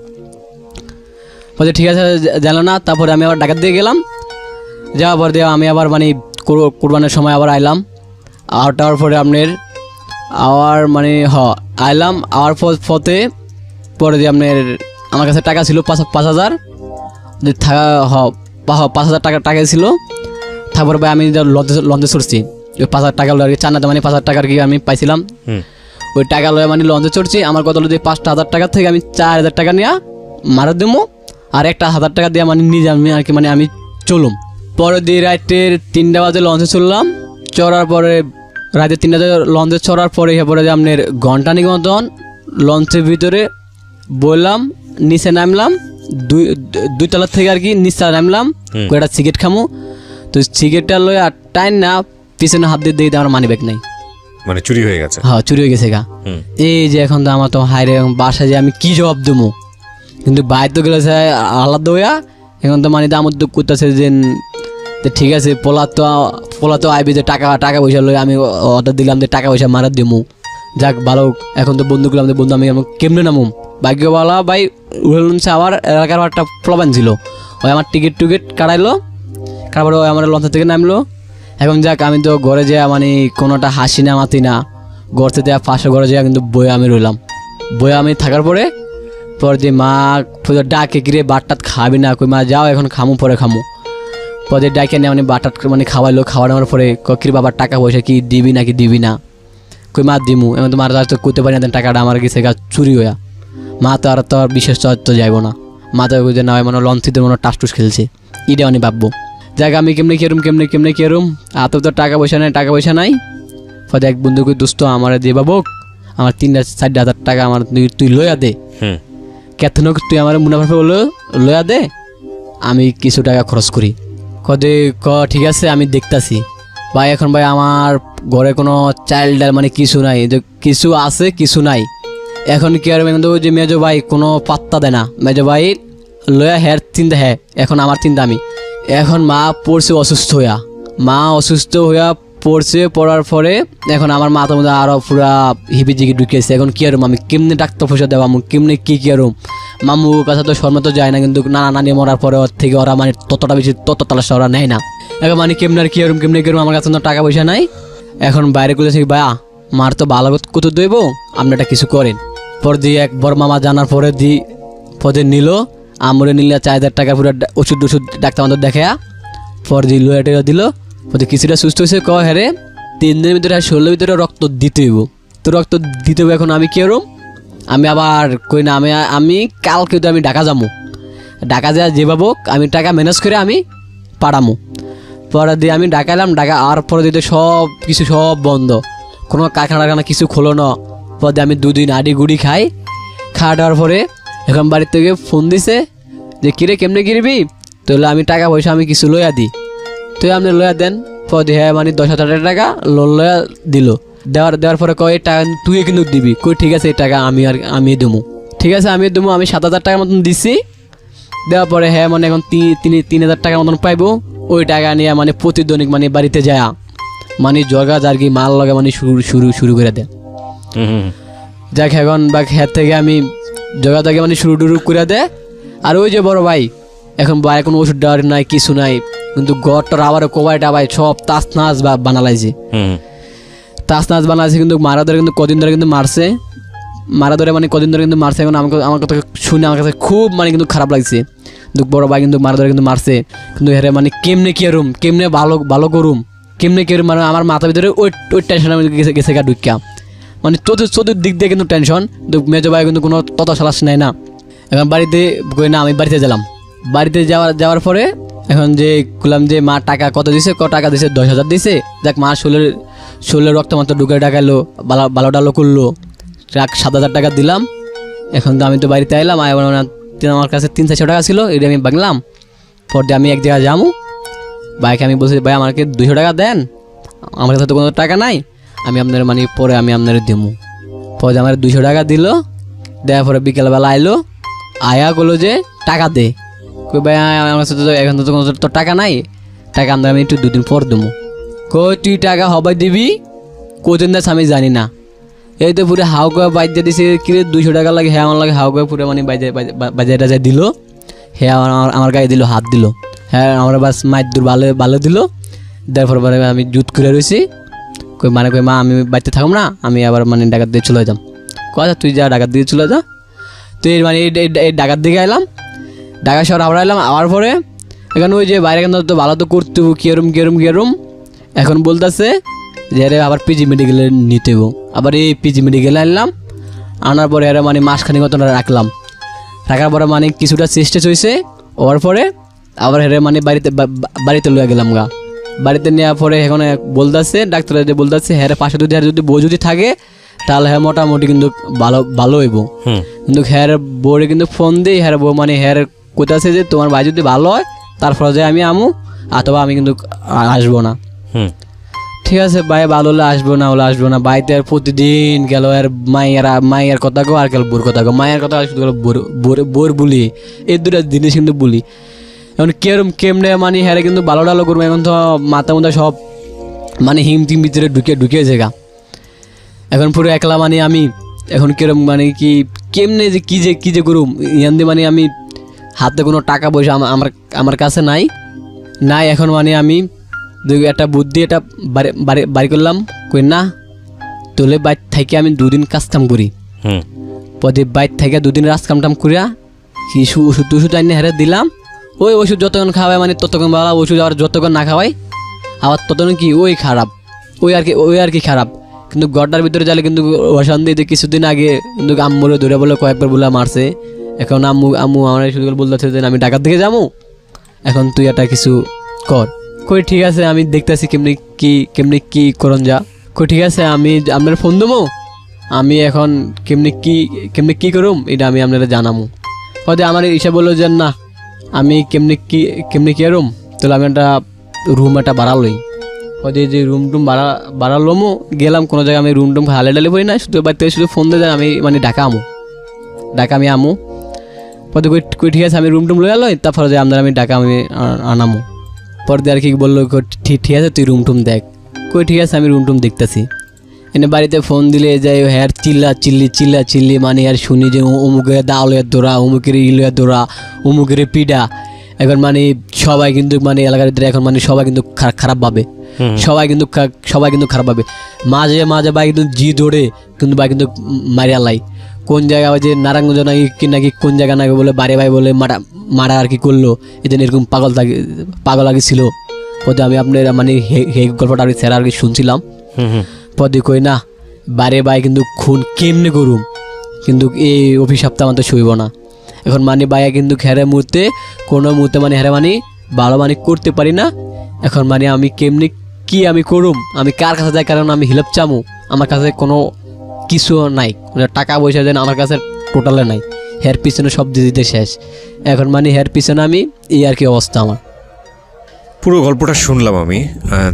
বলছে ঠিক আছে জানো না। তারপরে আমি আবার ঢাকার দিকে গেলাম। যাওয়ার পর দিয়ে আমি আবার মানে কোরবানের সময় আবার আইলাম। আওয়ার পরে আপনার আওয়ার মানে আইলাম। আওয়ার পথে পরে দিয়ে আপনার আমার কাছে টাকা ছিল 5,000 থাকা 5,000 টাকা ছিল। তারপরে ভাই আমি লঞ্চে চড়ছি। ওই 5,000 টাকা লয় আর কি, চান্নাতে মানে 5,000 টাকার কি আমি পাইছিলাম। ওই টাকা লয় মানে লঞ্চে চড়ছি। আমার কথা হলো যে 5,000 টাকা থেকে আমি 4,000 টাকা নিয়ে মারা দেবো, আর 1,000 টাকা দিয়ে মানে নিজে আমি আর কি মানে আমি চলুম। পরে দিয়ে রাতের 3টা বাজে লঞ্চে চললাম। চড়ার পরে রাতে 3টা বাজে লঞ্চে চড়ার পরে পরে যে আপনার ঘন্টানিক মতন লঞ্চের ভিতরে বললাম, নিচে নামলাম। দুই তলার থেকে আর কি নিচে নামলাম। একটা সিগারেট খামো, তো সিগারেটটা লয়ে আর টাইম না পিছনে হাত দিয়ে দিয়ে আমার মানি ব্যাগ নাই, মানে চুরি হয়ে গেছে। হ্যাঁ চুরি হয়ে গেছে গা। এই যে এখন তো আমার তো হাইরে বাসায় যে আমি কি জবাব দেবো, কিন্তু বাইরে তো গেলে আলাদা হইয়া এখন তো মানে আমার তো করতেছে যে ঠিক আছে পোলা তো আইবি যে টাকা পয়সা লই আমি অর্ডার দিলাম যে টাকা পয়সা মারা দিমু। যাক ভালো, এখন তো বন্ধু করলাম যে বন্ধু আমি কেমনে নামুম। ভাগ্যবালা ভাই উড়ে আবার এলাকার একটা প্রবলেম ছিল, ওই আমার টিকিট কাটাইলো, তারপরে ওই আমার লঞ্চ থেকে নামলো। এখন যাক আমি তো ঘরে যাওয়া মানে কোনোটা হাসি না মাতি না, ঘর থেকে পাশে ঘরে যাওয়া কিন্তু বইয়ে আমি রইলাম। বইয়ে আমি থাকার পরে যে মা ডাকে কিরে বাটটাত খাবি না? কই মা যাও এখন খামু পরে খামু। পরে ডাকে নিয়ে মানে বাটাত মানে খাওয়াইলো। খাওয়ানোর পরে কিরে বাবার টাকা পয়সা কি দিবি নাকি দিবি না? কই মা দিমু। এমন তো মার তো করতে পারি না, টাকাটা আমার গেছে চুরি হইয়া। মা তো আর বিশেষ তো যাইবো না, মা তো যে না মনে লঞ্চিতে মনে টাস খেলছে, এটা আমি ভাববো। যাক আমি কেমনে কেরুম আর তো টাকা পয়সা নাই। পরে এক বন্ধুকে দোস্ত আমার দিয়ে বাবুক আমার 3-4 হাজার টাকা আমার তুই লইয়া দে। কেতন তুই আমার মুনাফা লইয়া দে, আমি কিছু টাকা খরচ করি। কদে ঠিক আছে আমি দেখতাছি। ভাই এখন ভাই আমার ঘরে কোনো চাইল্ড ডাল মানে কিছু নাই, কিছু আছে কিছু নাই। এখন কি আর যে মেজো ভাই কোনো পাত্তা দেয় না। মেজো ভাই লয়া হ্যার চিন্তা হ্যাঁ, এখন আমার চিন্তা আমি। এখন মা পড়ছে অসুস্থ হইয়া পড়ছে। পড়ার পরে এখন আমার মাথার মধ্যে আরো পুরা হিবিজিগি ঢুকেছে। এখন কি আরম আমি কেমনে ডাক্তার পয়সা দেওয়া কেমনে কি আরম। মামুর কাছে তো শর্মা তো যায় না, কিন্তু নানা নানি মরার পরে ওর থেকে ওরা মানে ততটা বেশি তালাশ ওরা নেয় না। এখন মানে কেমনে আর কি আরম আমার কাছে তো টাকা পয়সা নাই। এখন বাইরে গুলো ভাইয়া মার তো ভালো কত দইব, আপনি এটা কিছু করেন। পর দিয়ে এক বড় মামা জানার পরে পদে নিল, আমরে নিলে 4,000 টাকা পুরো ওষুধ ডাক্তার আমাদের দেখা। পর দিয়ে লোয়াটা দিল, পরে কিছুটা সুস্থ হয়েছে। হ্যাঁ 3 দিনের ভিতরে 16 ভিতরে রক্ত দিতে হইব। তো রক্ত দিতে হবে। এখন আমি কি করুম, আমি আবার কই না আমি কালকে তো আমি ঢাকা যাবো, ঢাকা যা যেভাবে আমি টাকা ম্যানেজ করে আমি পাঠামো। পরে দিয়ে আমি ঢাকা এলাম, ঢাকা আর পরে দিতে সব কিছু সব বন্ধ, কোনো কারখানা কিছু খোলো না। পরে আমি 2 দিন আড়ি গুড়ি খাওয়া দেওয়ার পরে এখন বাড়ির থেকে ফোন দিছে যে কিরে কেমনে কিনবি, তাহলে আমি টাকা পয়সা আমি কিছু লইয়া দিই, তুই আপনি লইয়া দেন। পরে হ্যাঁ মানে 10,000 টাকা লোন লইয়া দিল। দেওয়ার পরে কয় টাকা তুই কিন্তু দিবি। কই ঠিক আছে, এই টাকা আমি দেবো। ঠিক আছে আমি দেবো। আমি 7,000 টাকার মতন দিছি। দেওয়ার পরে হ্যাঁ মানে এখন 3,000 টাকার মতন পাইবো। ওই টাকা নিয়ে মানে প্রতিদিনিক মানে বাড়িতে যায় মানে জগা যার কি মাল লাগে মানে শুরু করে দেয়। যাক এখন বা হ্যাঁ থেকে আমি জগা জাগে মানে শুরু করে দেয়। আর ওই যে বড় ভাই এখন ভাই এখন ওষুধ দেওয়ার নাই কিছু নাই, কিন্তু গড়টার আবার কোবাইটা ভাই সব তাস নাচ বানালাইছে, তাস নাচ বানাইছে। কিন্তু মারা ধরে কিন্তু কদিন ধরে কিন্তু মারছে, মানে কদিন ধরে কিন্তু মারছে। এখন আমার কথা শুনে আমার কাছে খুব মানে কিন্তু খারাপ লাগছে। কিন্তু বড় ভাই কিন্তু মারা ধরে কিন্তু মারছে, কিন্তু হেরে মানে কেমনে কি করুম, কেমনে ভালো করুম, কেমনে কি মানে আমার মাথার ভিতরে ওই টেনশন গেছে গা ঢুকিয়া, মানে চতুর দিক দিয়ে কিন্তু টেনশন। কিন্তু মেজো ভাই কিন্তু কোনো তত সালাস নেয় না। এখন বাড়িতে কই না আমি বাড়িতে গেলাম। বাড়িতে যাওয়ার পরে এখন যে বললাম যে মা টাকা কত দিছে, টাকা দিছে 10,000 দিছে। যাক মা শরীরে রক্ত মাত্র ঢুকে ডাকাইলো, ভালো করলো। 7,000 টাকা দিলাম। এখন তো আমি তো বাড়িতে আইলাম, আমার কাছে 300-400 টাকা ছিল, এটা আমি বাংলাম। পর দিয়ে আমি এক জায়গায় যাবো, বাইকে আমি বলছি ভাই আমাকে 200 টাকা দেন, আমার কাছে তো কোনো টাকা নাই, আমি আপনার মানে পরে আমি আপনার দেবো। পরে আমার 200 টাকা দিল। দেওয়ার পরে বিকেলবেলা আইলো, আয়া করলো যে টাকা দে। কই ভাই আমার কাছে তো এখন তো কোনো তো টাকা নাই, টাকা আপনার আমি একটু 2 দিন পর দেবো। কই তুই টাকা হবাই দিবি, কদিন দাস আমি জানি না। এই তো পুরো হাও করে বাইজে দিছে, কিরে 200 টাকা লাগে, হ্যাঁ আমার লাগে হাও করে পুরো মানে বাজারে টাজায় দিল। হ্যাঁ আমার গায়ে দিল, হাত দিল। হ্যাঁ আমরা বাস মায়ের দূর ভালো দিল। দেওয়ার পরে আমি জুত করে রয়েছি। কই মা আমি বাড়িতে থাকবো না, আমি আবার মানে ডাকাত দিয়ে চলে যাম। কথা তুই যা ডাকাত দিয়ে চলে যা। তুই মানে এই ডাকাত দিকে এলাম, ঢাকা শহর আবার এলাম। আবার পরে এখন ওই যে বাইরে কেন তো ভালো তো করতে কেরম এখন বলতেছে যে আরে আবার পিজি মেডিকেলে নিতে হবো। আবার এই পিজি মেডিকেলে আনলাম, আনার পরে আরে মানে মাসখানিক মতন রাখার পরে মানে কিছুটা চেষ্টা চলছে। হওয়ার পরে আবার হেরে মানে বাড়িতে লইয়া গেলাম গা। বাড়িতে নেওয়ার পরে এখন বলতেছে ডাক্তার যে বলতেছে হ্যাঁ 500 যদি বউ যদি থাকে তাহলে হ্যাঁ মোটামুটি কিন্তু ভালো হইব। কিন্তু হ্যাঁ বউরে কিন্তু ফোন দিই, হ্যাঁ বউ মানে হ্যাঁ কোথাছে যে তোমার ভাই যদি ভালো হয় তারপরে যে আমি আমু, অথবা আমি কিন্তু আসবো না। ঠিক আছে ভাই ভালো হলে আসবো না। বাড়িতে আর প্রতিদিন গেল আর মায়ের কথা গো আর গেল বোর কথা গো, মায়ের কথা শুধু গেল বোর বলি, এই 2টা জিনিস কিন্তু বলি। এখন কেমনে মানে হ্যাঁ কিন্তু ভালো করবো। এখন তো মাথা মধ্যে সব মানে হিমতিম ভিতরে ঢুকিয়েছে গা। এখন পুরো একলা মানে আমি এখন কিরম মানে কি কেমনে যে কি যে করুম ইয়ান দিয়ে মানে আমি হাতে কোনো টাকা পয়সা আমার কাছে নাই। এখন মানে আমি একটা বুদ্ধি এটা বাড়ি করলাম, কই না তোলে বাইর থেকে আমি 2 দিন কাজ কাম করি। পরে বাইর থেকে 2 দিন কাজ কাম করিয়া কিছু ওষুধ আইনে হেরে দিলাম। ওই ওষুধ যতক্ষণ খাওয়াই মানে ততক্ষণ ভালো, ওষুধ আর যতক্ষণ না খাওয়াই আবার ততক্ষণ কি ওই খারাপ, ওই আর কি খারাপ। কিন্তু গড়টার ভিতরে যালে কিন্তু অশান্তি। কিছুদিন আগে কিন্তু আম্মুরে ধরে বলে কয়েকবার বলে মারছে। এখন আম্মু আমার শুধু বলতেছে যে আমি ঢাকার দিকে যাবো, এখন তুই একটা কিছু কর। কই ঠিক আছে আমি দেখতেছি কেমনি কি করন যা। কই ঠিক আছে আমি আপনার ফোন দেবো, আমি এখন কেমনি কি করুম এটা আমি আপনারা জানাবো। হয়তো আমার ইচ্ছা বললো যে না আমি কেমনি কি করুম, তাহলে আমি একটা রুম একটা ভাড়া লই। হয়তো যে রুম ভাড়া গেলাম কোনো জায়গায়, আমি রুম হালে পড়ি না, শুধু বাড়িতে শুধু ফোন দিয়ে আমি মানে ঢাকা আমি আমু। পরে কই ঠিক আছে আমি রুম লইয়া লই, তারপরে যে আপনার আমি ঢাকা আমি আনামো। পরে দিয়ে আর কি বললো ঠিক আছে তুই রুম দেখ। কই ঠিক আছে আমি রুম দেখতেছি। এনে বাড়িতে ফোন দিলে যাই হ্যাঁ চিল্লি মানে আর শুনি যে অমুকের দাওলের দৌড়া, অমুকের ইলের দৌড়া, অমুকের পিডা। এখন মানে সবাই কিন্তু মানে এলাকার ভিতরে এখন মানে সবাই কিন্তু খারাপ ভাবে। সবাই কিন্তু খারাপ ভাবে, মাঝে মাঝে ভাই কিন্তু জি দৌড়ে কিন্তু ভাই কিন্তু মারিয়া লাই, কোন জায়গায় ওই যে নারায়ণগঞ্জ নাকি কোন জায়গা নাকি বলে বারে ভাই বলে মারা আর কি করলো, এদিন এরকম পাগল আগে ছিল। পদে আমি আপনার মানে এই গল্পটা আর কি স্যার আর কি শুনছিলাম, পদে কই না বারে ভাই কিন্তু খুন কেমনে করুম, কিন্তু এই অভিশাপটা আমার তো শুইব না। এখন মানে বাইয়া কিন্তু হেরে মুহূর্তে কোনো মুহূর্তে মানে হেরে মানে ভালো মানে করতে পারি না। এখন মানে আমি কেমনি কি আমি করুম, আমি কার কাছে যাই, কারণ আমি হিলাপ চামু, আমার কাছে কোনো কিছু নাই, টাকা পয়সা যেন আমার কাছে টোটালে নাই, হের পিছনে সব দিতে শেষ। এখন মানে হের পিছনে আমি এই আর কি অবস্থা আমার। পুরো গল্পটা শুনলাম আমি,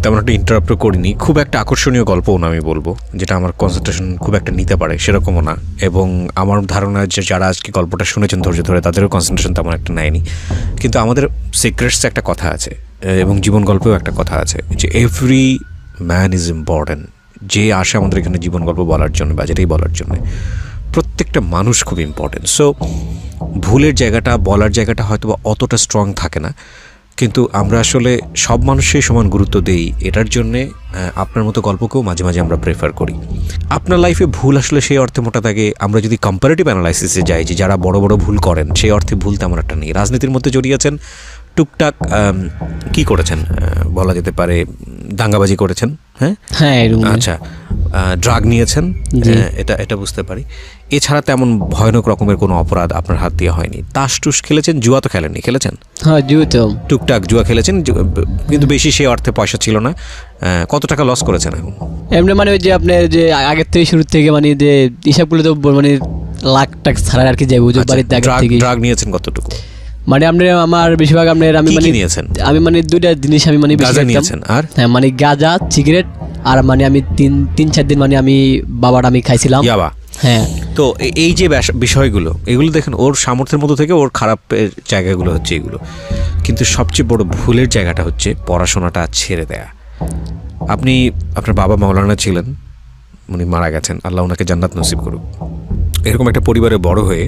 তেমন একটা ইন্টারাপ্টও করিনি, খুব একটা আকর্ষণীয় গল্পও না আমি বলবো, যেটা আমার কনসেন্ট্রেশন খুব একটা নিতে পারে সেরকমও না, এবং আমার ধারণা যে যারা আজকে গল্পটা শুনেছেন ধৈর্য ধরে তাদেরও কনসেন্ট্রেশন তেমন একটা নেয়নি। কিন্তু আমাদের সিক্রেটসে একটা কথা আছে এবং জীবন গল্পেও একটা কথা আছে যে এভরি ম্যান ইজ ইম্পর্ট্যান্ট। যে আসে আমাদের এখানে জীবন গল্প বলার জন্য বা যেটাই বলার জন্য, প্রত্যেকটা মানুষ খুব ইম্পর্ট্যান্ট। সো ভুলের জায়গাটা বলার জায়গাটা হয়তো বা অতটা স্ট্রং থাকে না, কিন্তু আমরা আসলে সব মানুষের সমান গুরুত্ব দেই, এটার জন্যে আপনার মতো গল্পকেও মাঝে মাঝে আমরা প্রেফার করি। আপনার লাইফে ভুল আসলে সেই অর্থে মোটা থাকে, আমরা যদি কম্পারেটিভ অ্যানালাইসিসে যাই যে যারা বড় বড় ভুল করেন, সেই অর্থে ভুল তেমন একটা নেই। রাজনীতির মধ্যে জড়িয়েছেন, টুকটাক কি করেছেন বলা যেতে পারে, দাঙ্গাবাজি করেছেন, হ্যাঁ, আচ্ছা, ড্রাগ নিয়েছেন, এটা বুঝতে পারি। এছাড়া তেমন ভয়ানক রকমের কোনো অপরাধ আপনার হাত দিয়ে হয়নি। তাস টুস খেলেছেন, জুয়া তো খেলেননি, খেলেছেন? হ্যাঁ, জুয়া তো টুকটাক জুয়া খেলেছেন, কিন্তু বেশি সেই অর্থে পয়সা ছিল না। কত টাকা লস করেছেন এখন? এমনি মানে ওই যে আপনার যে আগের থেকে শুরু থেকে মানে যে হিসাবগুলো তো মানে লাখ টাকা ছাড়া আর কি যাবে বাড়িতে। ড্রাগ নিয়েছেন কতটুকু? মানে আপনি আমার বেশিরভাগ আপনার আমি মানে নিয়েছেন, আমি মানে দুইটা জিনিস আমি মানে গাঁজা নিয়েছেন, আর হ্যাঁ মানে গাঁজা, সিগারেট, আর মানে আমি 3-4 দিন মানে আমি বাবাটা আমি খাইছিলাম ইয়াবা। হ্যাঁ, তো এই যে বিষয়গুলো, এগুলো দেখেন ওর সামর্থ্যের মধ্যে থেকে ওর খারাপের জায়গাগুলো হচ্ছে এগুলো, কিন্তু সবচেয়ে বড় ভুলের জায়গাটা হচ্ছে পড়াশোনাটা ছেড়ে দেয়া। আপনার বাবা মাওলানা ছিলেন, উনি মারা গেছেন, আল্লাহ ওনাকে জান্নাত নসিব করুক। এরকম একটা পরিবারে বড় হয়ে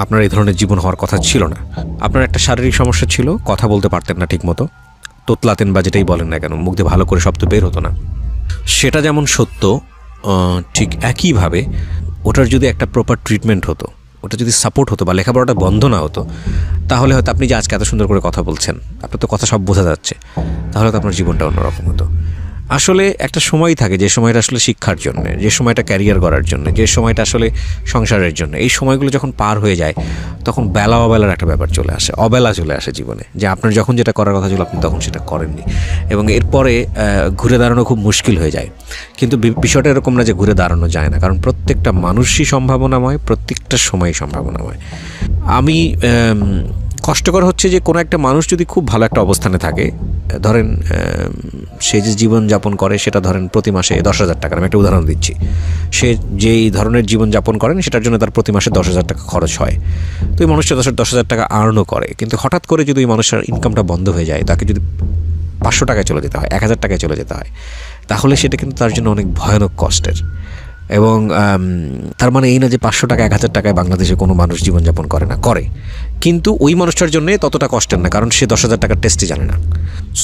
আপনার এই ধরনের জীবন হওয়ার কথা ছিল না। আপনার একটা শারীরিক সমস্যা ছিল, কথা বলতে পারতেন না ঠিক মতো, তোতলাতেন বা যেটাই বলেন না কেন, মুখ দিয়ে ভালো করে শব্দ বের হতো না। সেটা যেমন সত্য, ঠিক একইভাবে ওটার যদি একটা প্রপার ট্রিটমেন্ট হতো, ওটা যদি সাপোর্ট হতো বা লেখাপড়াটা বন্ধ না হতো, তাহলে হয়তো আপনি যে আজকে এত সুন্দর করে কথা বলছেন, আপনার তো কথা সব বোঝা যাচ্ছে, তাহলে তো আপনার জীবনটা অন্যরকম হতো। আসলে একটা সময় থাকে যে সময়টা আসলে শিক্ষার জন্য, যে সময়টা ক্যারিয়ার করার জন্য, যে সময়টা আসলে সংসারের জন্য। এই সময়গুলো যখন পার হয়ে যায় তখন বেলা অবেলার একটা ব্যাপার চলে আসে, অবেলা চলে আসে জীবনে, যে আপনার যখন যেটা করার কথা ছিল আপনি তখন সেটা করেননি, এবং এরপরে ঘুরে দাঁড়ানো খুব মুশকিল হয়ে যায়। কিন্তু বিষয়টা এরকম না যে ঘুরে দাঁড়ানো যায় না, কারণ প্রত্যেকটা মানুষই সম্ভাবনাময়, প্রত্যেকটা সময়ই সম্ভাবনাময়। আমি কষ্টকর হচ্ছে যে কোনো একটা মানুষ যদি খুব ভালো একটা অবস্থানে থাকে, ধরেন সে যে জীবনযাপন করে সেটা ধরেন প্রতি মাসে 10,000 টাকা, আমি একটা উদাহরণ দিচ্ছি, সে যেই ধরনের জীবনযাপন করেন সেটার জন্য তার প্রতি মাসে 10,000 টাকা খরচ হয়, তো এই মানুষটা 10,000 টাকা আর্নও করে, কিন্তু হঠাৎ করে যদি ওই মানুষের ইনকামটা বন্ধ হয়ে যায়, তাকে যদি 500 টাকায় চলে যেতে হয়, 1,000 টাকায় চলে যেতে হয়, তাহলে সেটা কিন্তু তার জন্য অনেক ভয়ানক কষ্টের। এবং তার মানে এই না যে 500 টাকা 1,000 টাকায় বাংলাদেশে কোনো মানুষ জীবনযাপন করে না, করে, কিন্তু ওই মানুষটার জন্য ততটা কষ্টের না, কারণ সে 10,000 টাকার টেস্টই জানে না।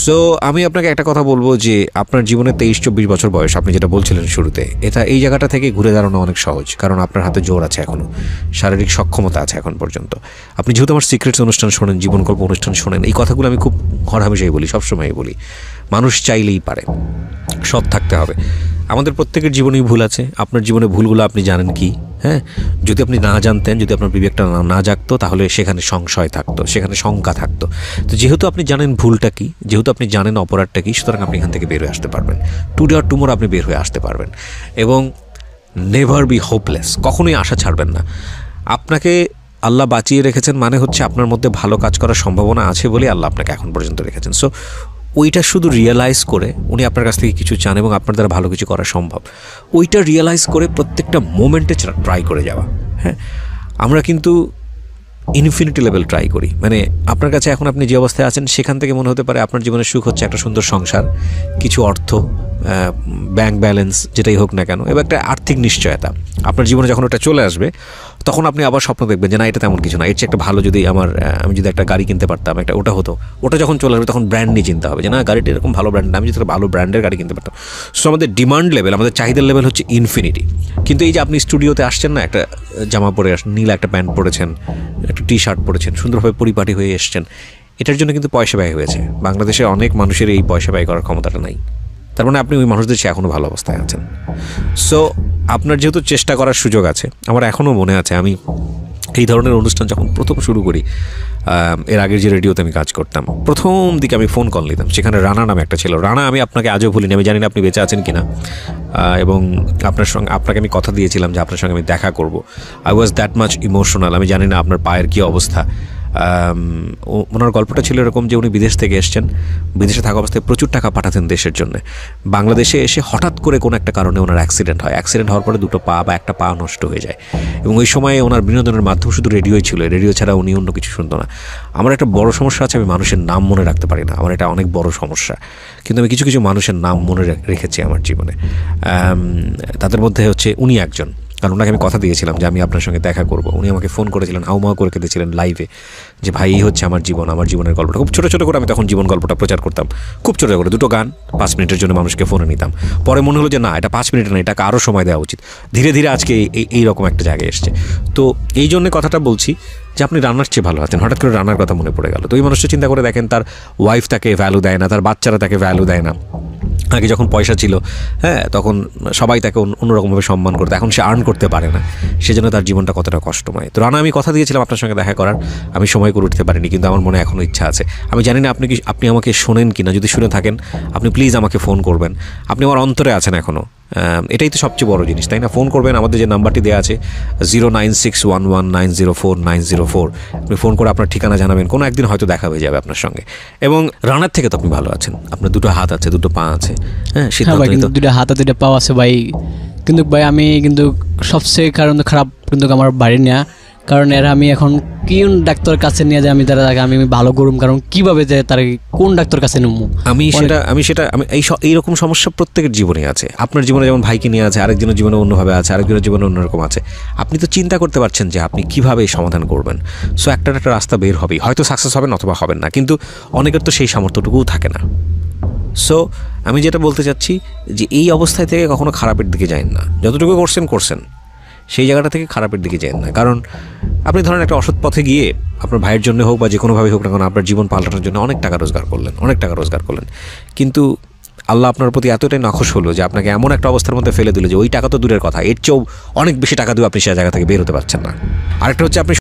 সো আমি আপনাকে একটা কথা বলবো যে আপনার জীবনে 23-24 বছর বয়স, আপনি যেটা বলছিলেন শুরুতে, এই জায়গাটা থেকে ঘুরে দাঁড়ানো অনেক সহজ, কারণ আপনার হাতে জোর আছে, এখনও শারীরিক সক্ষমতা আছে এখন পর্যন্ত। আপনি যেহেতু আমার সিক্রেটস অনুষ্ঠান শোনেন, জীবন গল্প অনুষ্ঠান শোনেন, এই কথাগুলো আমি খুব হরহামেশাই বলি, সবসময়ই বলি, মানুষ চাইলেই পারে, সৎ থাকতে হবে। আমাদের প্রত্যেকের জীবনেই ভুল আছে। আপনার জীবনে ভুলগুলো আপনি জানেন কি? হ্যাঁ, যদি আপনি না জানতেন, যদি আপনার বিবেকটা না জাগতো, তাহলে সেখানে সংশয় থাকতো, সেখানে শঙ্কা থাকতো। তো যেহেতু আপনি জানেন ভুলটা কি, যেহেতু আপনি জানেন অপরাধটা কি, সুতরাং আপনি এখান থেকে বের হয়ে আসতে পারবেন। টুডে অর টুমোরো আপনি বের হয়ে আসতে পারবেন। এবং নেভার বি হোপলেস, কখনোই আশা ছাড়বেন না। আপনাকে আল্লাহ বাঁচিয়ে রেখেছেন মানে হচ্ছে আপনার মধ্যে ভালো কাজ করার সম্ভাবনা আছে বলে আল্লাহ আপনাকে এখন পর্যন্ত রেখেছেন। সো ওইটা শুধু রিয়েলাইজ করে উনি আপনার কাছ থেকে কিছু চান এবং আপনার দ্বারা ভালো কিছু করা সম্ভব, ওইটা রিয়েলাইজ করে প্রত্যেকটা মোমেন্টে ট্রাই করে যাওয়া। হ্যাঁ, আমরা কিন্তু ইনফিনিটি লেভেল ট্রাই করি, মানে আপনার কাছে এখন আপনি যে অবস্থায় আছেন সেখান থেকে মনে হতে পারে আপনার জীবনের সুখ হচ্ছে একটা সুন্দর সংসার, কিছু অর্থ, ব্যাংক ব্যালেন্স, যেটাই হোক না কেন, এবং একটা আর্থিক নিশ্চয়তা। আপনার জীবনে যখন ওটা চলে আসবে তখন আপনি আবার স্বপ্ন দেখবেন যে না এটা তেমন কিছু না, এর চেয়ে একটা ভালো যদি আমি যদি একটা গাড়ি কিনতে পারতাম, একটা ওটা হতো। ওটা যখন চলে আসবে তখন ব্র্যান্ড নিয়ে চিন্তা হবে যে না গাড়িটা এরকম ভালো ব্র্যান্ড, আমি যদি একটা ভালো ব্র্যান্ডের গাড়ি কিনতে পারতাম। সো আমাদের ডিমান্ড লেভেল, আমাদের চাহিদার লেভেল হচ্ছে ইনফিনিটি। কিন্তু এই যে আপনি স্টুডিওতে আসছেন না, একটা জামা পরে নীল একটা প্যান্ট পরেছেন, একটা টি শার্ট পরেছেন, সুন্দরভাবে পরিপাটি হয়ে এসছেন, এটার জন্য কিন্তু পয়সা ব্যয় হয়েছে। বাংলাদেশে অনেক মানুষের এই পয়সা ব্যয় করার ক্ষমতাটা নাই, তার মানে আপনি ওই মানুষদের চেয়ে এখনও ভালো অবস্থায় আছেন। সো আপনার যেহেতু চেষ্টা করার সুযোগ আছে, আমার এখনও মনে আছে আমি এই ধরনের অনুষ্ঠান যখন প্রথম শুরু করি, এর আগের যে রেডিওতে আমি কাজ করতাম, প্রথম দিকে আমি ফোন কল নিতাম, সেখানে রানা নামে একটা ছিল। রানা, আমি আপনাকে আজও ভুলিনি, আমি জানি না আপনি বেঁচে আছেন কিনা, এবং আপনাকে আমি কথা দিয়েছিলাম যে আপনার সঙ্গে আমি দেখা করব। I was that much emotional. আমি জানি না আপনার পায়ের কী অবস্থা। ওনার গল্পটা ছিল এরকম যে উনি বিদেশ থেকে এসছেন, বিদেশে থাকা অবস্থায় প্রচুর টাকা পাঠাতেন দেশের জন্য। বাংলাদেশে এসে হঠাৎ করে কোনো একটা কারণে ওনার অ্যাক্সিডেন্ট হয়। অ্যাক্সিডেন্ট হওয়ার পরে দুটো পা বা একটা পা নষ্ট হয়ে যায়, এবং ওই সময়ে ওনার বিনোদনের মাধ্যম শুধু রেডিওই ছিল। রেডিও ছাড়া উনি অন্য কিছু শুনতো না। আমার একটা বড় সমস্যা আছে, আমি মানুষের নাম মনে রাখতে পারি না। আমার এটা অনেক বড় সমস্যা, কিন্তু আমি কিছু কিছু মানুষের নাম মনে রেখেছি আমার জীবনে। তাদের মধ্যে হচ্ছে উনি একজন, কারণ ওনাকে আমি কথা দিয়েছিলাম যে আমি আপনার সঙ্গে দেখা করব। উনি আমাকে ফোন করেছিলেন, হাউমাউ করে কেঁদেছিলেন লাইভে যে ভাই এই হচ্ছে আমার জীবন, আমার জীবনের গল্পটা। খুব ছোটো ছোটো করে আমি তখন জীবন গল্পটা প্রচার করতাম, খুব ছোটো করে, দুটো গান 5 মিনিটের জন্য মানুষকে ফোনে নিতাম। পরে মনে হলো যে না, এটা 5 মিনিট না, এটাকে আরও সময় দেওয়া উচিত। ধীরে ধীরে আজকে এইরকম একটা জায়গায় এসছে। তো এই জন্যে কথাটা বলছি যে আপনি রান্নার চেয়ে ভালো আছেন। হঠাৎ করে রান্নার কথা মনে পড়ে গেল। তো এই মানুষটা চিন্তা করে দেখেন, তার ওয়াইফ তাকে ভ্যালু দেয় না, তার বাচ্চারা তাকে ভ্যালু দেয় না। আগে যখন পয়সা ছিল, হ্যাঁ, তখন সবাই তাকে অন্যরকমভাবে সম্মান করতো। এখন সে আর্ন করতে পারে না, সেজন্য তার জীবনটা কতটা কষ্টময়। তো রানা, আমি কথা দিয়েছিলাম আপনার সঙ্গে দেখা করার, আমি সময় করে উঠতে পারিনি, কিন্তু আমার মনে এখনও ইচ্ছা আছে। আমি জানি না আপনি আমাকে শোনেন কি না, যদি শুনে থাকেন আপনি প্লিজ আমাকে ফোন করবেন। আপনি আমার অন্তরে আছেন এখনও, এটাই তো সবচেয়ে বড় জিনিস, তাই না? ফোন করবেন, আমাদের যে নাম্বারটি দেওয়া আছে 09611904904, আপনি ফোন করে আপনার ঠিকানা জানাবেন, কোনো একদিন হয়তো দেখা হয়ে যাবে আপনার সঙ্গে। এবং রানার থেকে তো আপনি ভালো আছেন, আপনার দুটো হাত আছে, দুটো পা আছে, হ্যাঁ, কিন্তু দুটো হাত আর দুটো পা আছে ভাই। কিন্তু ভাই আমি কিন্তু সবচেয়ে কারণ খারাপ কিন্তু আমার বাড়ি নেওয়া, কারণ এরা আমি এখন কোন ডাক্তারের কাছে নিয়ে যাই, আমি ভালো করুম, কারণ কীভাবে যে তার কোন ডাক্তারের কাছে নেব আমি এইরকম সমস্যা প্রত্যেকের জীবনে আছে। আপনার জীবনে যেমন ভাইকে নিয়ে আছে, আরেকজনের জীবনে অন্যভাবে আছে, আরেকজনের জীবনে অন্যরকম আছে। আপনি তো চিন্তা করতে পারছেন যে আপনি কীভাবে এই সমাধান করবেন। সো একটা রাস্তা বের হবেই, হয়তো সাকসেস হবেন অথবা হবেন না, কিন্তু অনেকের তো সেই সামর্থ্যটুকুও থাকে না। সো আমি যেটা বলতে চাচ্ছি যে এই অবস্থায় থেকে কখনো খারাপের দিকে যান না। যতটুকু করছেন সেই জায়গাটা থেকে খারাপের দিকে যান না। কারণ আপনি ধরেন একটা অসৎ পথে গিয়ে আপনার ভাইয়ের জন্য হোক বা যে কোনোভাবেই হোক না কেন, আপনার জীবন পাল্টানোর জন্য অনেক টাকা রোজগার করলেন, কিন্তু আল্লাহ আপনার প্রতি এতটাই নাখোশ হলো যে আপনাকে এমন একটা অবস্থার মধ্যে ফেলে দিল যে ওই টাকা তো দূরের কথা, এর চেয়েও অনেক বেশি টাকা দিয়ে আপনি সে জায়গা থেকে বের হতে পারছেন না। আরেকটা হচ্ছে আপনি